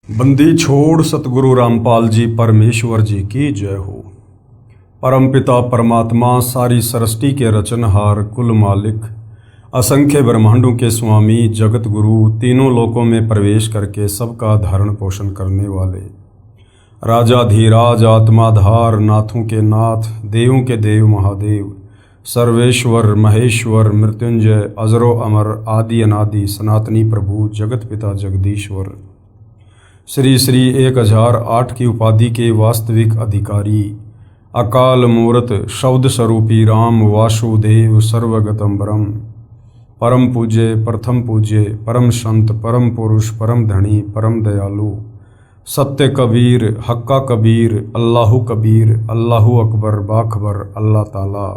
बंदी छोड़ सतगुरु रामपाल जी परमेश्वर जी की जय हो। परमपिता परमात्मा सारी सृष्टि के रचनहार कुल मालिक असंख्य ब्रह्मांडों के स्वामी जगत गुरु तीनों लोकों में प्रवेश करके सबका धारण पोषण करने वाले राजाधीराज आत्माधार नाथों के नाथ देवों के देव महादेव सर्वेश्वर महेश्वर मृत्युंजय अजरो अमर आदि अनादि सनातनी प्रभु जगत पिता जगदीश्वर श्री श्री 1008 की उपाधि के वास्तविक अधिकारी अकाल मूर्त शब्द स्वरूपी राम वासुदेव सर्वगतम ब्रह्म परम पूज्य प्रथम पूज्य परम संत परम पुरुष परम धनी परम दयालु सत्य कबीर हक्का कबीर अल्लाहु कबीर अल्लाहु अकबर बाखबर अल्लाह ताला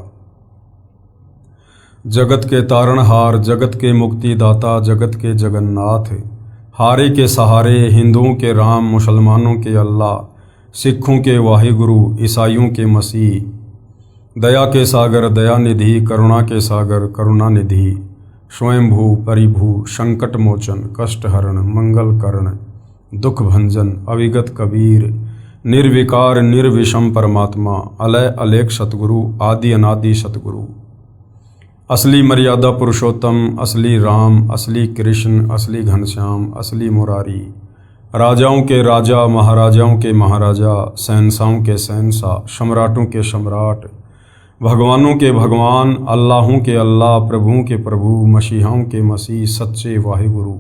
जगत के तारणहार जगत के मुक्तिदाता जगत के जगन्नाथ हारे के सहारे हिंदुओं के राम मुसलमानों के अल्लाह सिखों के वाहिगुरु ईसाइयों के मसीह दया के सागर दया निधि करुणा के सागर करुणा निधि स्वयंभू परिभू संकट मोचन कष्ट हरण मंगल करण दुख भंजन अविगत कबीर निर्विकार निर्विषम परमात्मा अलय अलेख सतगुरु आदि अनादि सतगुरु असली मर्यादा पुरुषोत्तम असली राम असली कृष्ण असली घनश्याम असली मुरारी राजाओं के राजा महाराजाओं के महाराजा शहंशाहों के शहंशाह सम्राटों के सम्राट भगवानों के भगवान अल्लाहों के अल्लाह प्रभुओं के प्रभु मसीहाओं के मसीह सच्चे वाहिगुरु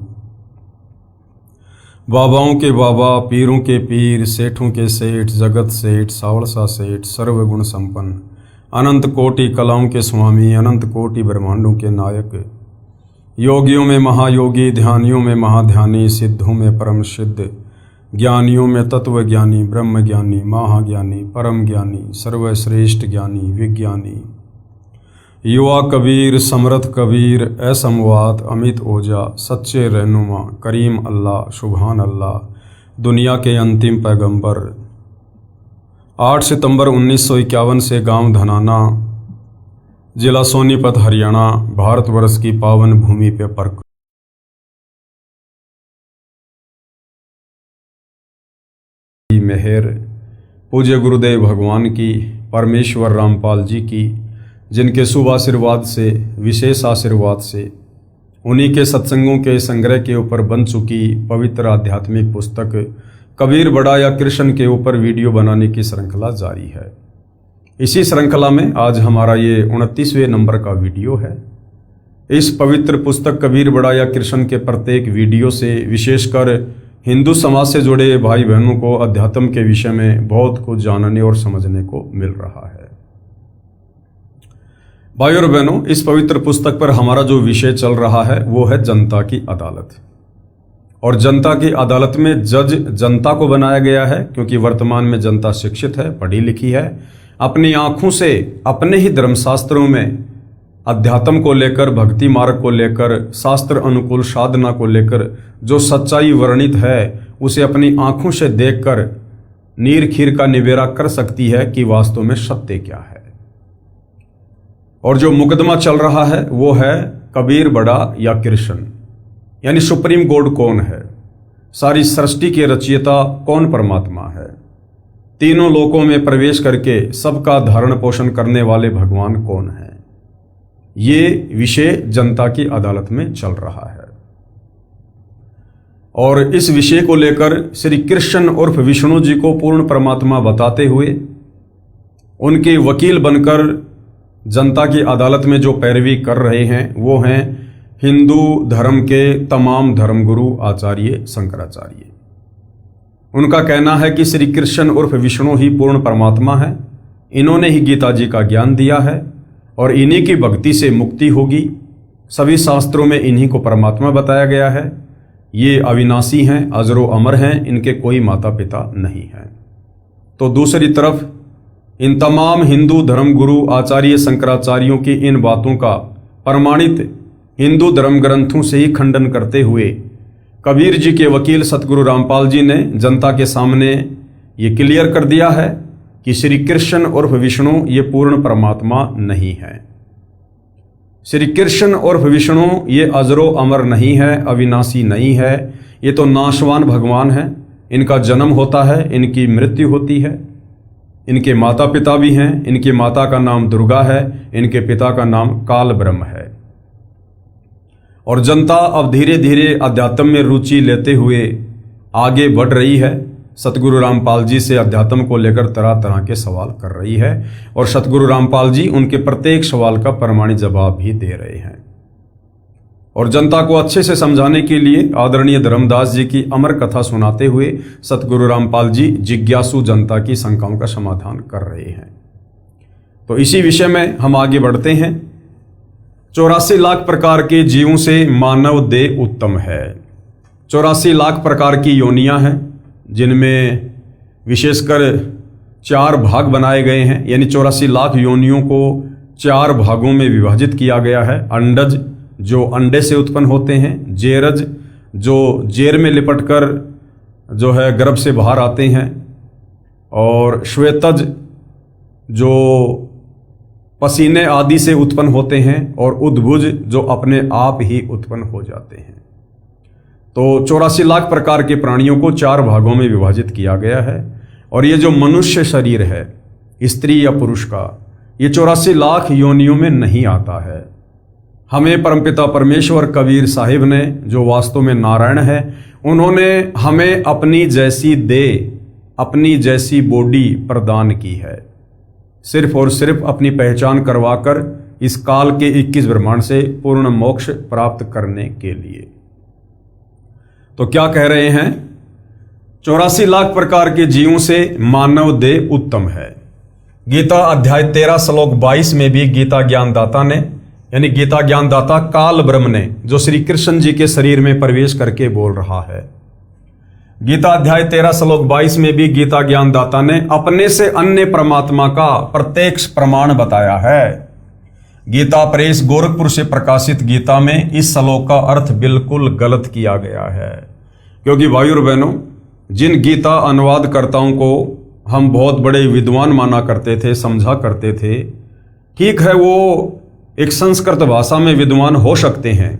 बाबाओं के बाबा पीरों के पीर सेठों के सेठ जगत सेठ सावलसा सेठ सर्वगुण संपन्न अनंत कोटि कलाओं के स्वामी अनंत कोटि ब्रह्मांडों के नायक योगियों में महायोगी ध्यानियों में महाध्यानी सिद्धों में परम सिद्ध ज्ञानियों में तत्व ज्ञानी ब्रह्म ज्ञानी महाज्ञानी परम ज्ञानी सर्वश्रेष्ठ ज्ञानी विज्ञानी युवा कबीर समर्थ कबीर असमवात अमित ओजा सच्चे रहनुमा करीम अल्लाह सुभान अल्लाह दुनिया के अंतिम पैगंबर 8 सितंबर 1951 से गांव धनाना जिला सोनीपत हरियाणा भारतवर्ष की पावन भूमि पे पर मेहर पूज्य गुरुदेव भगवान की परमेश्वर रामपाल जी की जिनके शुभ आशीर्वाद से विशेष आशीर्वाद से उन्हीं के सत्संगों के संग्रह के ऊपर बन चुकी पवित्र आध्यात्मिक पुस्तक कबीर बड़ा या कृष्ण के ऊपर वीडियो बनाने की श्रृंखला जारी है। इसी श्रृंखला में आज हमारा ये 29वें नंबर का वीडियो है। इस पवित्र पुस्तक कबीर बड़ा या कृष्ण के प्रत्येक वीडियो से विशेषकर हिंदू समाज से जुड़े भाई बहनों को अध्यात्म के विषय में बहुत कुछ जानने और समझने को मिल रहा है। भाई और बहनों, इस पवित्र पुस्तक पर हमारा जो विषय चल रहा है वो है जनता की अदालत। और जनता की अदालत में जज जनता को बनाया गया है क्योंकि वर्तमान में जनता शिक्षित है, पढ़ी लिखी है, अपनी आंखों से अपने ही धर्मशास्त्रों में अध्यात्म को लेकर भक्ति मार्ग को लेकर शास्त्र अनुकूल साधना को लेकर जो सच्चाई वर्णित है उसे अपनी आंखों से देखकर नीर खीर का निबेरा कर सकती है कि वास्तव में सत्य क्या है। और जो मुकदमा चल रहा है वो है कबीर बड़ा या कृष्ण, यानी सुप्रीम गॉड कौन है, सारी सृष्टि के रचयिता कौन परमात्मा है, तीनों लोकों में प्रवेश करके सबका धारण पोषण करने वाले भगवान कौन है। ये विषय जनता की अदालत में चल रहा है। और इस विषय को लेकर श्री कृष्ण उर्फ विष्णु जी को पूर्ण परमात्मा बताते हुए उनके वकील बनकर जनता की अदालत में जो पैरवी कर रहे हैं वो हैं हिंदू धर्म के तमाम धर्मगुरु आचार्य शंकराचार्य। उनका कहना है कि श्री कृष्ण उर्फ विष्णु ही पूर्ण परमात्मा है, इन्होंने ही गीता जी का ज्ञान दिया है और इन्हीं की भक्ति से मुक्ति होगी। सभी शास्त्रों में इन्हीं को परमात्मा बताया गया है। ये अविनाशी हैं, अजरो अमर हैं, इनके कोई माता पिता नहीं हैं। तो दूसरी तरफ इन तमाम हिंदू धर्मगुरु आचार्य शंकराचार्यों की इन बातों का प्रमाणित हिंदू धर्म ग्रंथों से ही खंडन करते हुए कबीर जी के वकील सतगुरु रामपाल जी ने जनता के सामने ये क्लियर कर दिया है कि श्री कृष्ण उर्फ विष्णु ये पूर्ण परमात्मा नहीं है। श्री कृष्ण उर्फ विष्णु ये अजरो अमर नहीं है, अविनाशी नहीं है, ये तो नाशवान भगवान है। इनका जन्म होता है, इनकी मृत्यु होती है, इनके माता पिता भी हैं। इनकी माता का नाम दुर्गा है, इनके पिता का नाम काल ब्रह्म है। और जनता अब धीरे धीरे अध्यात्म में रुचि लेते हुए आगे बढ़ रही है। सतगुरु रामपाल जी से अध्यात्म को लेकर तरह तरह के सवाल कर रही है और सतगुरु रामपाल जी उनके प्रत्येक सवाल का प्रमाणिक जवाब भी दे रहे हैं। और जनता को अच्छे से समझाने के लिए आदरणीय धर्मदास जी की अमर कथा सुनाते हुए सतगुरु रामपाल जी जिज्ञासु जनता की शंकाओं का समाधान कर रहे हैं। तो इसी विषय में हम आगे बढ़ते हैं। 84 लाख प्रकार के जीवों से मानव देह उत्तम है। 84 लाख प्रकार की योनियां हैं, जिनमें विशेषकर 4 भाग बनाए गए हैं। यानी 84 लाख योनियों को 4 भागों में विभाजित किया गया है। अंडज, जो अंडे से उत्पन्न होते हैं, जेरज, जो जेर में लिपटकर जो है गर्भ से बाहर आते हैं, और श्वेतज, जो पसीने आदि से उत्पन्न होते हैं, और उद्भुज, जो अपने आप ही उत्पन्न हो जाते हैं। तो 84 लाख प्रकार के प्राणियों को 4 भागों में विभाजित किया गया है। और ये जो मनुष्य शरीर है, स्त्री या पुरुष का, ये 84 लाख योनियों में नहीं आता है। हमें परमपिता परमेश्वर कबीर साहिब ने, जो वास्तव में नारायण है, उन्होंने हमें अपनी जैसी देह, अपनी जैसी बॉडी प्रदान की है, सिर्फ और सिर्फ अपनी पहचान करवाकर इस काल के 21 ब्रह्मांड से पूर्ण मोक्ष प्राप्त करने के लिए। तो क्या कह रहे हैं? 84 लाख प्रकार के जीवों से मानव देह उत्तम है। गीता अध्याय 13 श्लोक 22 में भी गीता ज्ञानदाता ने, यानी गीता ज्ञानदाता काल ब्रह्म ने, जो श्री कृष्ण जी के शरीर में प्रवेश करके बोल रहा है, गीता अध्याय 13 श्लोक 22 में भी गीता ज्ञानदाता ने अपने से अन्य परमात्मा का प्रत्यक्ष प्रमाण बताया है। गीता प्रेस गोरखपुर से प्रकाशित गीता में इस श्लोक का अर्थ बिल्कुल गलत किया गया है। क्योंकि भाइयों और बहनों, जिन गीता अनुवादकर्ताओं को हम बहुत बड़े विद्वान माना करते थे, समझा करते थे, ठीक है, वो एक संस्कृत भाषा में विद्वान हो सकते हैं,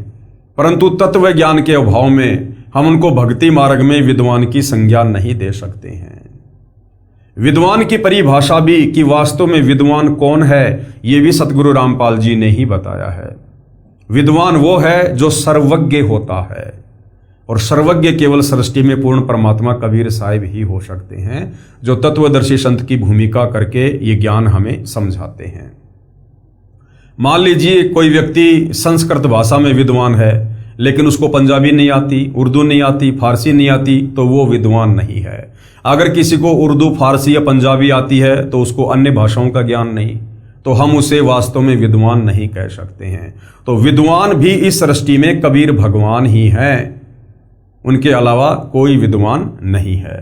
परंतु तत्व ज्ञान के अभाव में हम उनको भक्ति मार्ग में विद्वान की संज्ञा नहीं दे सकते हैं। विद्वान की परिभाषा भी, कि वास्तव में विद्वान कौन है, ये भी सतगुरु रामपाल जी ने ही बताया है। विद्वान वो है जो सर्वज्ञ होता है, और सर्वज्ञ केवल सृष्टि में पूर्ण परमात्मा कबीर साहिब ही हो सकते हैं, जो तत्वदर्शी संत की भूमिका करके ये ज्ञान हमें समझाते हैं। मान लीजिए कोई व्यक्ति संस्कृत भाषा में विद्वान है, लेकिन उसको पंजाबी नहीं आती, उर्दू नहीं आती, फारसी नहीं आती, तो वो विद्वान नहीं है। अगर किसी को उर्दू, फारसी या पंजाबी आती है तो उसको अन्य भाषाओं का ज्ञान नहीं, तो हम उसे वास्तव में विद्वान नहीं कह सकते हैं। तो विद्वान भी इस सृष्टि में कबीर भगवान ही हैं, उनके अलावा कोई विद्वान नहीं है।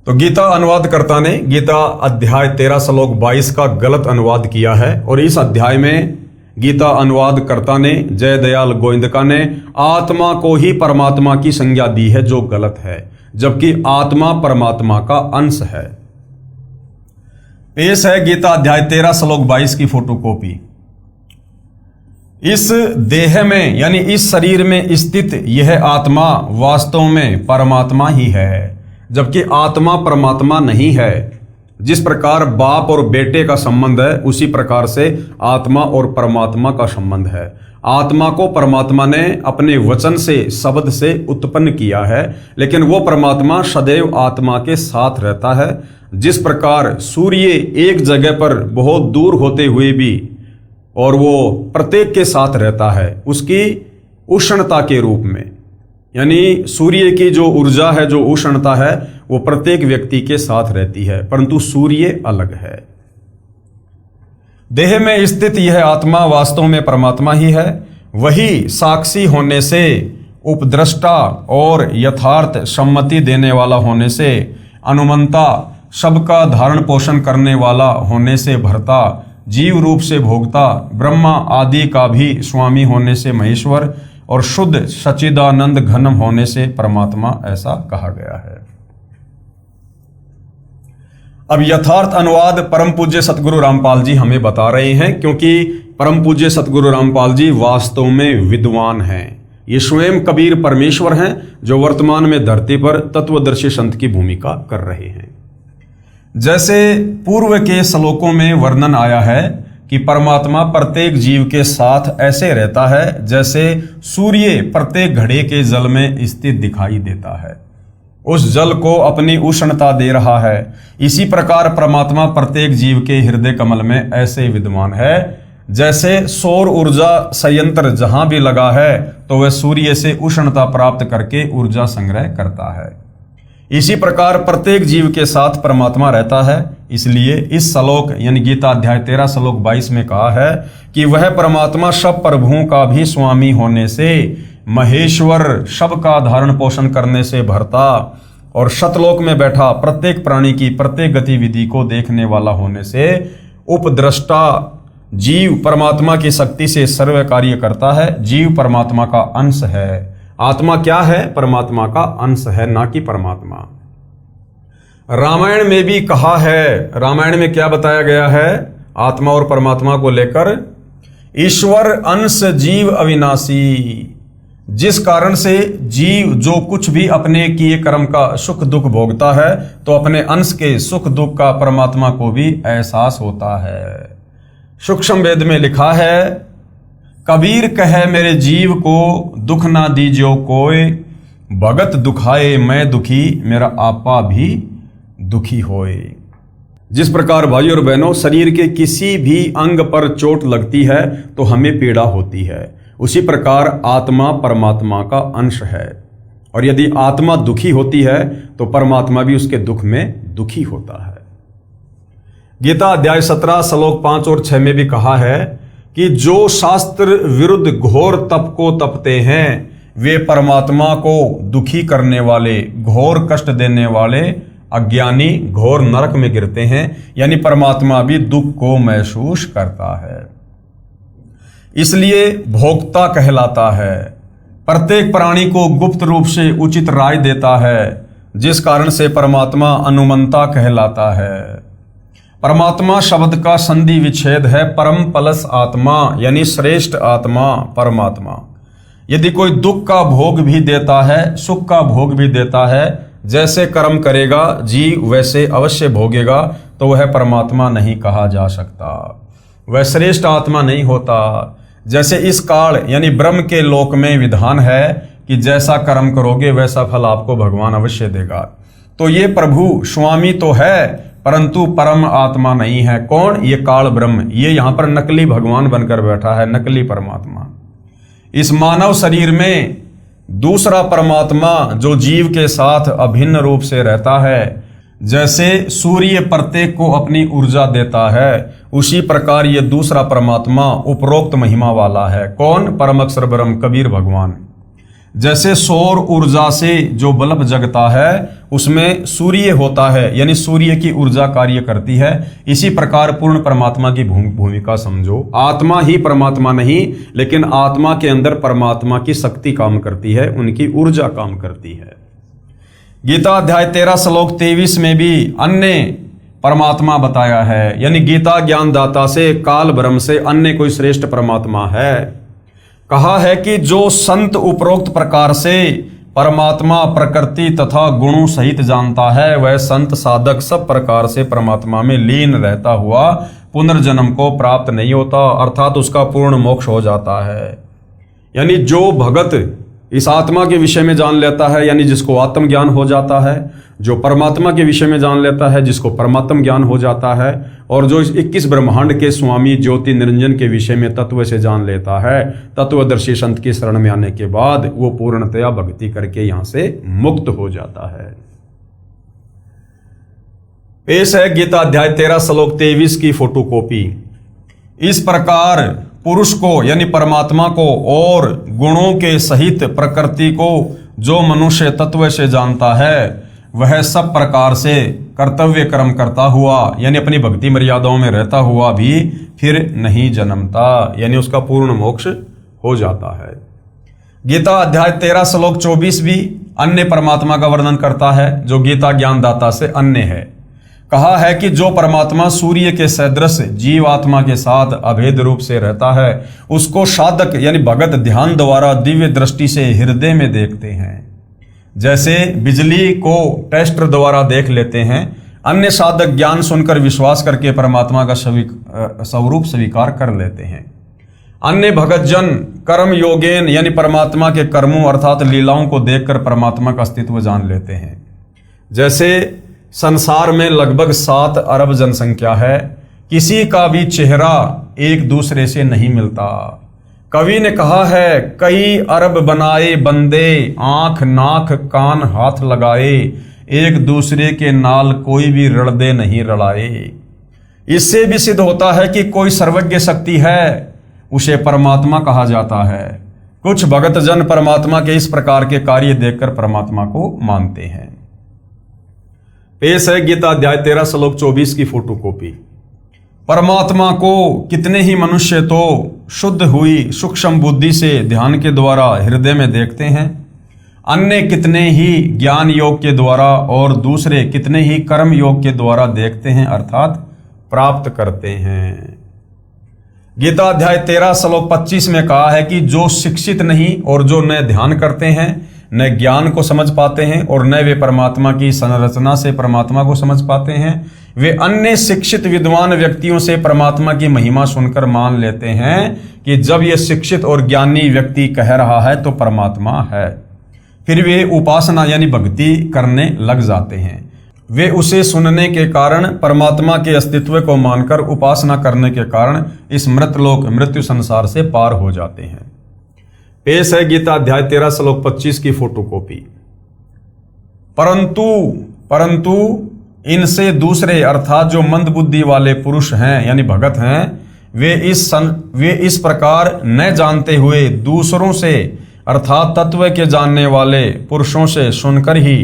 तो गीता अनुवादकर्ता ने गीता अध्याय 13 श्लोक 22 का गलत अनुवाद किया है, और इस अध्याय में गीता अनुवादकर्ता ने, जय दयाल गोविंदका ने, आत्मा को ही परमात्मा की संज्ञा दी है, जो गलत है, जबकि आत्मा परमात्मा का अंश है। पेश है गीता अध्याय 13 श्लोक 22 की फोटोकॉपी। इस देह में, यानी इस शरीर में स्थित यह आत्मा वास्तव में परमात्मा ही है, जबकि आत्मा परमात्मा नहीं है। जिस प्रकार बाप और बेटे का संबंध है, उसी प्रकार से आत्मा और परमात्मा का संबंध है। आत्मा को परमात्मा ने अपने वचन से, शब्द से उत्पन्न किया है, लेकिन वो परमात्मा सदैव आत्मा के साथ रहता है। जिस प्रकार सूर्य एक जगह पर बहुत दूर होते हुए भी, और वो प्रत्येक के साथ रहता है, उसकी उष्णता के रूप में, यानी सूर्य की जो ऊर्जा है, जो उष्णता है, वो प्रत्येक व्यक्ति के साथ रहती है, परंतु सूर्य अलग है। देह में स्थित यह आत्मा वास्तव में परमात्मा ही है। वही साक्षी होने से, उपद्रष्टा और यथार्थ सम्मति देने वाला होने से, अनुमंता, सबका धारण पोषण करने वाला होने से भरता, जीव रूप से भोगता, ब्रह्मा आदि का भी स्वामी होने से महेश्वर, और शुद्ध सच्चिदानंद घनम होने से परमात्मा, ऐसा कहा गया है। अब यथार्थ अनुवाद परम पूज्य सतगुरु रामपाल जी हमें बता रहे हैं, क्योंकि परम पूज्य सतगुरु रामपाल जी वास्तव में विद्वान हैं। ये स्वयं कबीर परमेश्वर हैं जो वर्तमान में धरती पर तत्वदर्शी संत की भूमिका कर रहे हैं। जैसे पूर्व के श्लोकों में वर्णन आया है कि परमात्मा प्रत्येक जीव के साथ ऐसे रहता है जैसे सूर्य प्रत्येक घड़े के जल में स्थित दिखाई देता है, उस जल को अपनी उष्णता दे रहा है। इसी प्रकार परमात्मा प्रत्येक जीव के हृदय कमल में ऐसे विद्यमान है जैसे सौर ऊर्जा संयंत्र जहां भी लगा है तो वह सूर्य से उष्णता प्राप्त करके ऊर्जा संग्रह करता है। इसी प्रकार प्रत्येक जीव के साथ परमात्मा रहता है। इसलिए इस श्लोक यानी गीता अध्याय 13 श्लोक 22 में कहा है कि वह परमात्मा सब प्रभुओं का भी स्वामी होने से, महेश्वर सब का धारण पोषण करने से भरता और शतलोक में बैठा प्रत्येक प्राणी की प्रत्येक गतिविधि को देखने वाला होने से उपद्रष्टा जीव परमात्मा की शक्ति से सर्व कार्य करता है। जीव परमात्मा का अंश है। आत्मा क्या है? परमात्मा का अंश है, ना कि परमात्मा। रामायण में भी कहा है, रामायण में क्या बताया गया है आत्मा और परमात्मा को लेकर? ईश्वर अंश जीव अविनाशी, जिस कारण से जीव जो कुछ भी अपने किए कर्म का सुख दुख भोगता है तो अपने अंश के सुख दुख का परमात्मा को भी एहसास होता है। सूक्ष्म वेद में लिखा है, कबीर कहे मेरे जीव को दुख ना दीजियो कोय, भगत दुखाए मैं दुखी मेरा आपा भी दुखी होए। जिस प्रकार भाई और बहनों शरीर के किसी भी अंग पर चोट लगती है तो हमें पीड़ा होती है, उसी प्रकार आत्मा परमात्मा का अंश है और यदि आत्मा दुखी होती है तो परमात्मा भी उसके दुख में दुखी होता है। गीता अध्याय 17 श्लोक 5 और 6 में भी कहा है कि जो शास्त्र विरुद्ध घोर तप को तपते हैं वे परमात्मा को दुखी करने वाले, घोर कष्ट देने वाले अज्ञानी घोर नरक में गिरते हैं। यानी परमात्मा भी दुख को महसूस करता है, इसलिए भोक्ता कहलाता है। प्रत्येक प्राणी को गुप्त रूप से उचित राय देता है, जिस कारण से परमात्मा अनुमंता कहलाता है। परमात्मा शब्द का संधि विच्छेद है परम प्लस आत्मा, यानी श्रेष्ठ आत्मा परमात्मा। यदि कोई दुख का भोग भी देता है, सुख का भोग भी देता है, जैसे कर्म करेगा जीव वैसे अवश्य भोगेगा, तो वह परमात्मा नहीं कहा जा सकता, वह श्रेष्ठ आत्मा नहीं होता। जैसे इस काल यानी ब्रह्म के लोक में विधान है कि जैसा कर्म करोगे वैसा फल आपको भगवान अवश्य देगा। तो ये प्रभु स्वामी तो है परंतु परम आत्मा नहीं है। कौन? ये काल ब्रह्म। ये यहां पर नकली भगवान बनकर बैठा है, नकली परमात्मा। इस मानव शरीर में दूसरा परमात्मा जो जीव के साथ अभिन्न रूप से रहता है, जैसे सूर्य प्रत्येक को अपनी ऊर्जा देता है, उसी प्रकार ये दूसरा परमात्मा उपरोक्त महिमा वाला है। कौन? परम अक्षर ब्रह्म कबीर भगवान। जैसे सौर ऊर्जा से जो बल्ब जगता है उसमें सूर्य होता है, यानी सूर्य की ऊर्जा कार्य करती है। इसी प्रकार पूर्ण परमात्मा की भूमिका समझो। आत्मा ही परमात्मा नहीं, लेकिन आत्मा के अंदर परमात्मा की शक्ति काम करती है, उनकी ऊर्जा काम करती है। गीता अध्याय 13 श्लोक 23 में भी अन्य परमात्मा बताया है, यानी गीता ज्ञानदाता से, काल ब्रह्म से अन्य कोई श्रेष्ठ परमात्मा है। कहा है कि जो संत उपरोक्त प्रकार से परमात्मा प्रकृति तथा गुणों सहित जानता है, वह संत साधक सब प्रकार से परमात्मा में लीन रहता हुआ पुनर्जन्म को प्राप्त नहीं होता, अर्थात उसका पूर्ण मोक्ष हो जाता है। यानी जो भगत इस आत्मा के विषय में जान लेता है, यानी जिसको आत्मज्ञान हो जाता है, जो परमात्मा के विषय में जान लेता है, जिसको परमात्म ज्ञान हो जाता है, और जो इस 21 ब्रह्मांड के स्वामी ज्योति निरंजन के विषय में तत्व से जान लेता है, तत्वदर्शी संत की शरण में आने के बाद वो पूर्णतया भक्ति करके यहां से मुक्त हो जाता है। पेश है गीता अध्याय 13 श्लोक 23 की फोटोकॉपी। इस प्रकार पुरुष को यानी परमात्मा को और गुणों के सहित प्रकृति को जो मनुष्य तत्व से जानता है, वह सब प्रकार से कर्तव्य कर्म करता हुआ यानी अपनी भक्ति मर्यादाओं में रहता हुआ भी फिर नहीं जन्मता, यानी उसका पूर्ण मोक्ष हो जाता है। गीता अध्याय 13 श्लोक 24 भी अन्य परमात्मा का वर्णन करता है, जो गीता ज्ञानदाता से अन्य है। कहा है कि जो परमात्मा सूर्य के सदृश जीवात्मा के साथ अभेद रूप से रहता है, उसको साधक यानी भगत ध्यान द्वारा दिव्य दृष्टि से हृदय में देखते हैं। जैसे बिजली को टेस्टर द्वारा देख लेते हैं, अन्य साधक ज्ञान सुनकर विश्वास करके परमात्मा का स्वरूप स्वीकार कर लेते हैं। अन्य भगत जन कर्म योगेन यानी परमात्मा के कर्मों अर्थात लीलाओं को देखकर परमात्मा का अस्तित्व जान लेते हैं। जैसे संसार में लगभग 7 अरब जनसंख्या है, किसी का भी चेहरा एक दूसरे से नहीं मिलता। कवि ने कहा है, कई अरब बनाए बंदे, आंख नाक कान हाथ लगाए, एक दूसरे के नाल कोई भी रड़दे नहीं रड़ाए। इससे भी सिद्ध होता है कि कोई सर्वज्ञ शक्ति है, उसे परमात्मा कहा जाता है। कुछ भगत जन परमात्मा के इस प्रकार के कार्य देखकर परमात्मा को मानते हैं। पेश है गीता अध्याय 13 श्लोक 24 की फोटोकॉपी। परमात्मा को कितने ही मनुष्य तो शुद्ध हुई सूक्ष्म बुद्धि से ध्यान के द्वारा हृदय में देखते हैं, अन्य कितने ही ज्ञान योग के द्वारा और दूसरे कितने ही कर्म योग के द्वारा देखते हैं अर्थात प्राप्त करते हैं। गीता अध्याय 13 श्लोक 25 में कहा है कि जो शिक्षित नहीं और जो न ध्यान करते हैं, न ज्ञान को समझ पाते हैं और न वे परमात्मा की संरचना से परमात्मा को समझ पाते हैं, वे अन्य शिक्षित विद्वान व्यक्तियों से परमात्मा की महिमा सुनकर मान लेते हैं कि जब ये शिक्षित और ज्ञानी व्यक्ति कह रहा है तो परमात्मा है। फिर वे उपासना यानी भक्ति करने लग जाते हैं। वे उसे सुनने के कारण परमात्मा के अस्तित्व को मानकर उपासना करने के कारण इस मृतलोक मृत्यु संसार से पार हो जाते हैं। पेश है गीता अध्याय 13 श्लोक 25 की फोटोकॉपी। परंतु इनसे दूसरे अर्थात जो मंद बुद्धि वाले पुरुष हैं यानी भगत हैं, वे इस प्रकार न जानते हुए दूसरों से अर्थात तत्व के जानने वाले पुरुषों से सुनकर ही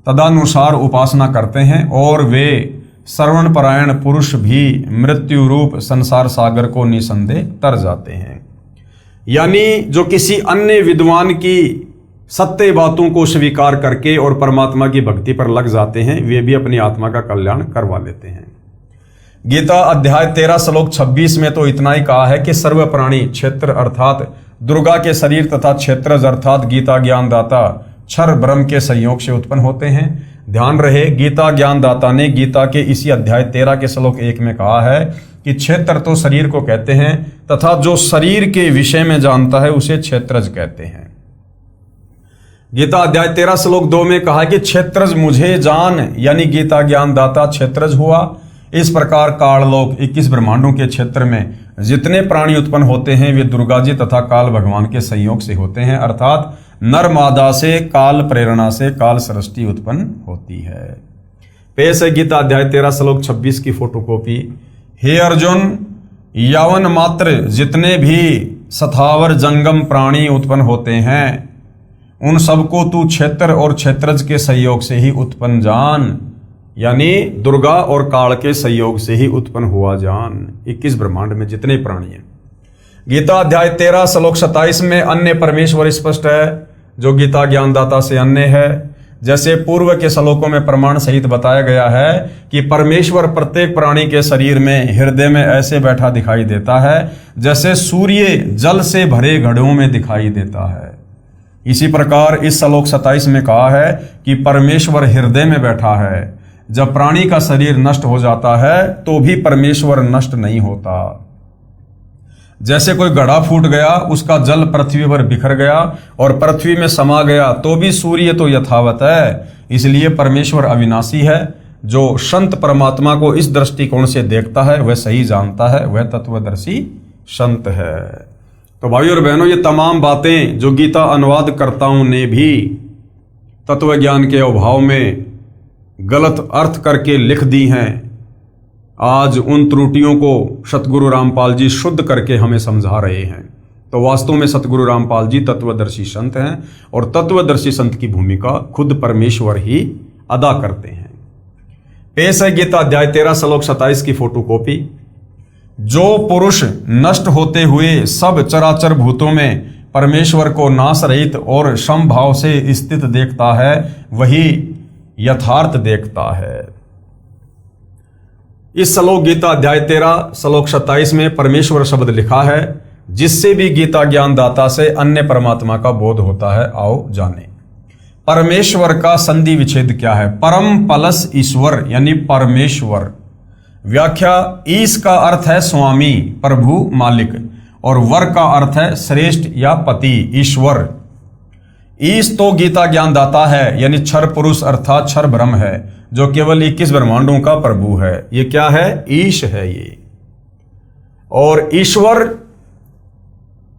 तदानुसार उपासना करते हैं और वे श्रवण परायण पुरुष भी मृत्यु रूप संसार सागर को निसंदेह तर जाते हैं। यानी जो किसी अन्य विद्वान की सत्य बातों को स्वीकार करके और परमात्मा की भक्ति पर लग जाते हैं, वे भी अपनी आत्मा का कल्याण करवा लेते हैं। गीता अध्याय 13 श्लोक 26 में तो इतना ही कहा है कि सर्व प्राणी क्षेत्र अर्थात दुर्गा के शरीर तथा क्षेत्रज अर्थात गीता ज्ञानदाता क्षर ब्रह्म के संयोग से उत्पन्न होते हैं। ध्यान रहे, गीता ज्ञानदाता ने गीता के इसी अध्याय 13 के श्लोक 1 में कहा है कि क्षेत्र तो शरीर को कहते हैं तथा जो शरीर के विषय में जानता है उसे क्षेत्रज कहते हैं। गीता अध्याय 13 श्लोक 2 में कहा कि क्षेत्रज मुझे जान यानी गीता ज्ञानदाता क्षेत्रज हुआ। इस प्रकार काललोक 21 ब्रह्मांडों के क्षेत्र में जितने प्राणी उत्पन्न होते हैं वे दुर्गा जी तथा काल भगवान के संयोग से होते हैं अर्थात नर मादा से काल प्रेरणा से काल सृष्टि उत्पन्न होती है। पेश है गीता अध्याय 13 श्लोक 26 की फोटोकॉपी। हे अर्जुन, यावन मात्र जितने भी सथावर जंगम प्राणी उत्पन्न होते हैं उन सबको तू क्षेत्र और क्षेत्रज के संयोग से ही उत्पन्न जान, यानी दुर्गा और काल के संयोग से ही उत्पन्न हुआ जान। 21 ब्रह्मांड में जितने प्राणी हैं। गीता अध्याय 13 श्लोक 27 में अन्य परमेश्वर स्पष्ट है जो गीता ज्ञानदाता से अन्य है। जैसे पूर्व के श्लोकों में प्रमाण सहित बताया गया है कि परमेश्वर प्रत्येक प्राणी के शरीर में हृदय में ऐसे बैठा दिखाई देता है जैसे सूर्य जल से भरे घड़ों में दिखाई देता है। इसी प्रकार इस श्लोक 27 में कहा है कि परमेश्वर हृदय में बैठा है। जब प्राणी का शरीर नष्ट हो जाता है तो भी परमेश्वर नष्ट नहीं होता। जैसे कोई घड़ा फूट गया, उसका जल पृथ्वी पर बिखर गया और पृथ्वी में समा गया तो भी सूर्य तो यथावत है। इसलिए परमेश्वर अविनाशी है। जो संत परमात्मा को इस दृष्टिकोण से देखता है वह सही जानता है, वह तत्वदर्शी संत है। तो भाइयों और बहनों, ये तमाम बातें जो गीता अनुवादकर्ताओं ने भी तत्व ज्ञान के अभाव में गलत अर्थ करके लिख दी हैं, आज उन त्रुटियों को सतगुरु रामपाल जी शुद्ध करके हमें समझा रहे हैं। तो वास्तव में सतगुरु रामपाल जी तत्वदर्शी संत हैं और तत्वदर्शी संत की भूमिका खुद परमेश्वर ही अदा करते हैं। पेश है गीता अध्याय 13 श्लोक 27 की फोटोकॉपी। जो पुरुष नष्ट होते हुए सब चराचर भूतों में परमेश्वर को नाश रहित और समभाव से स्थित देखता है, वही यथार्थ देखता है। इस श्लोक गीता अध्याय 13 श्लोक 27 में परमेश्वर शब्द लिखा है, जिससे भी गीता ज्ञान दाता से अन्य परमात्मा का बोध होता है। आओ जाने परमेश्वर का संधि विच्छेद क्या है। परम प्लस ईश्वर यानी परमेश्वर। व्याख्या, ईश का अर्थ है स्वामी, प्रभु, मालिक, और वर का अर्थ है श्रेष्ठ या पति, ईश्वर। ईश तो गीता ज्ञान दाता है, यानी क्षर पुरुष अर्थात क्षर ब्रह्म है, जो केवल 21 ब्रह्मांडों का प्रभु है। ये क्या है? ईश है ये। और ईश्वर,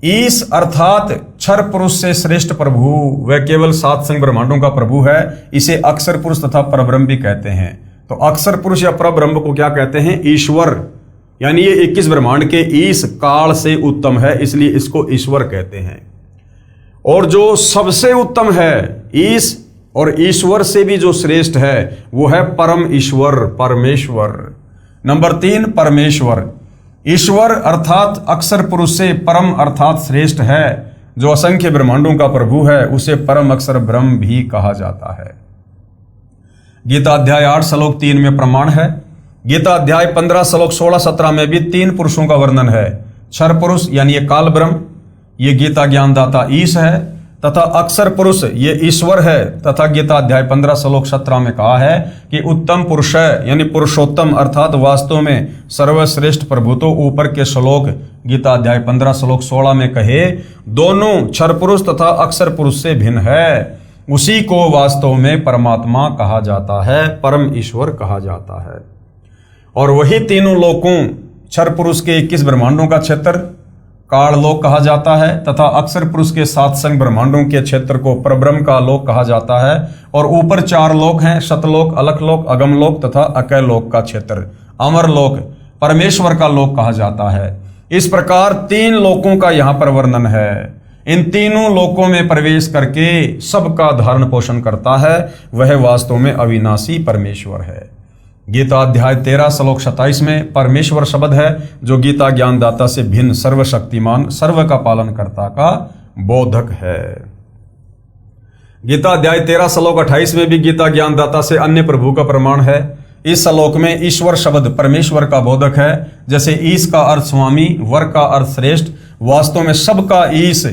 ईश अर्थात क्षर पुरुष से श्रेष्ठ प्रभु, वह केवल 7 संग ब्रह्मांडों का प्रभु है। इसे अक्षर पुरुष तथा परब्रह्म भी कहते हैं। तो अक्षर पुरुष या परब्रह्म को क्या कहते हैं? ईश्वर। यानी ये 21 ब्रह्मांड के ईश काल से उत्तम है, इसलिए इसको ईश्वर कहते हैं। और जो सबसे उत्तम है, ईश और ईश्वर से भी जो श्रेष्ठ है, वो है परम ईश्वर, परमेश्वर। नंबर 3, परमेश्वर। ईश्वर अर्थात अक्षर पुरुष से परम अर्थात श्रेष्ठ है, जो असंख्य ब्रह्मांडों का प्रभु है, उसे परम अक्षर ब्रह्म भी कहा जाता है। गीता अध्याय 8 श्लोक 3 में प्रमाण है। गीता अध्याय 15 श्लोक 16-17 में भी 3 पुरुषों का वर्णन है। क्षर पुरुष यानी ये काल ब्रह्म, ये गीता ज्ञानदाता ईश है, तथा अक्षर पुरुष ये ईश्वर है। तथा गीता अध्याय 15 श्लोक 17 में कहा है कि उत्तम पुरुष है, यानी पुरुषोत्तम अर्थात वास्तव में सर्वश्रेष्ठ प्रभु तो ऊपर के श्लोक गीता अध्याय 15 श्लोक 16 में कहे, दोनों क्षर पुरुष तथा अक्षर पुरुष से भिन्न है, उसी को वास्तव में परमात्मा कहा जाता है, परम ईश्वर कहा जाता है। और वही तीनों लोकों, क्षर पुरुष के 21 ब्रह्मांडों का क्षेत्र काल लोक कहा जाता है, तथा अक्षर पुरुष के 7 संग ब्रह्मांडों के क्षेत्र को परब्रह्म का लोक कहा जाता है। और ऊपर 4 लोक हैं, सतलोक, अलखलोक, अगमलोक तथा अकैलोक का क्षेत्र अमर लोक परमेश्वर का लोक कहा जाता है। इस प्रकार 3 लोकों का यहाँ पर वर्णन है। इन तीनों लोकों में प्रवेश करके सबका धारण पोषण करता है, वह वास्तव में अविनाशी परमेश्वर है। गीता अध्याय 13 श्लोक 27 में परमेश्वर शब्द है, जो गीता ज्ञानदाता से भिन्न सर्वशक्तिमान, सर्व का पालन करता का बोधक है। गीता अध्याय 13 श्लोक 28 में भी गीता ज्ञानदाता से अन्य प्रभु का प्रमाण है। इस श्लोक में ईश्वर शब्द परमेश्वर का बोधक है। जैसे ईश का अर्थ स्वामी, वर का अर्थ श्रेष्ठ, वास्तव में सबका ईश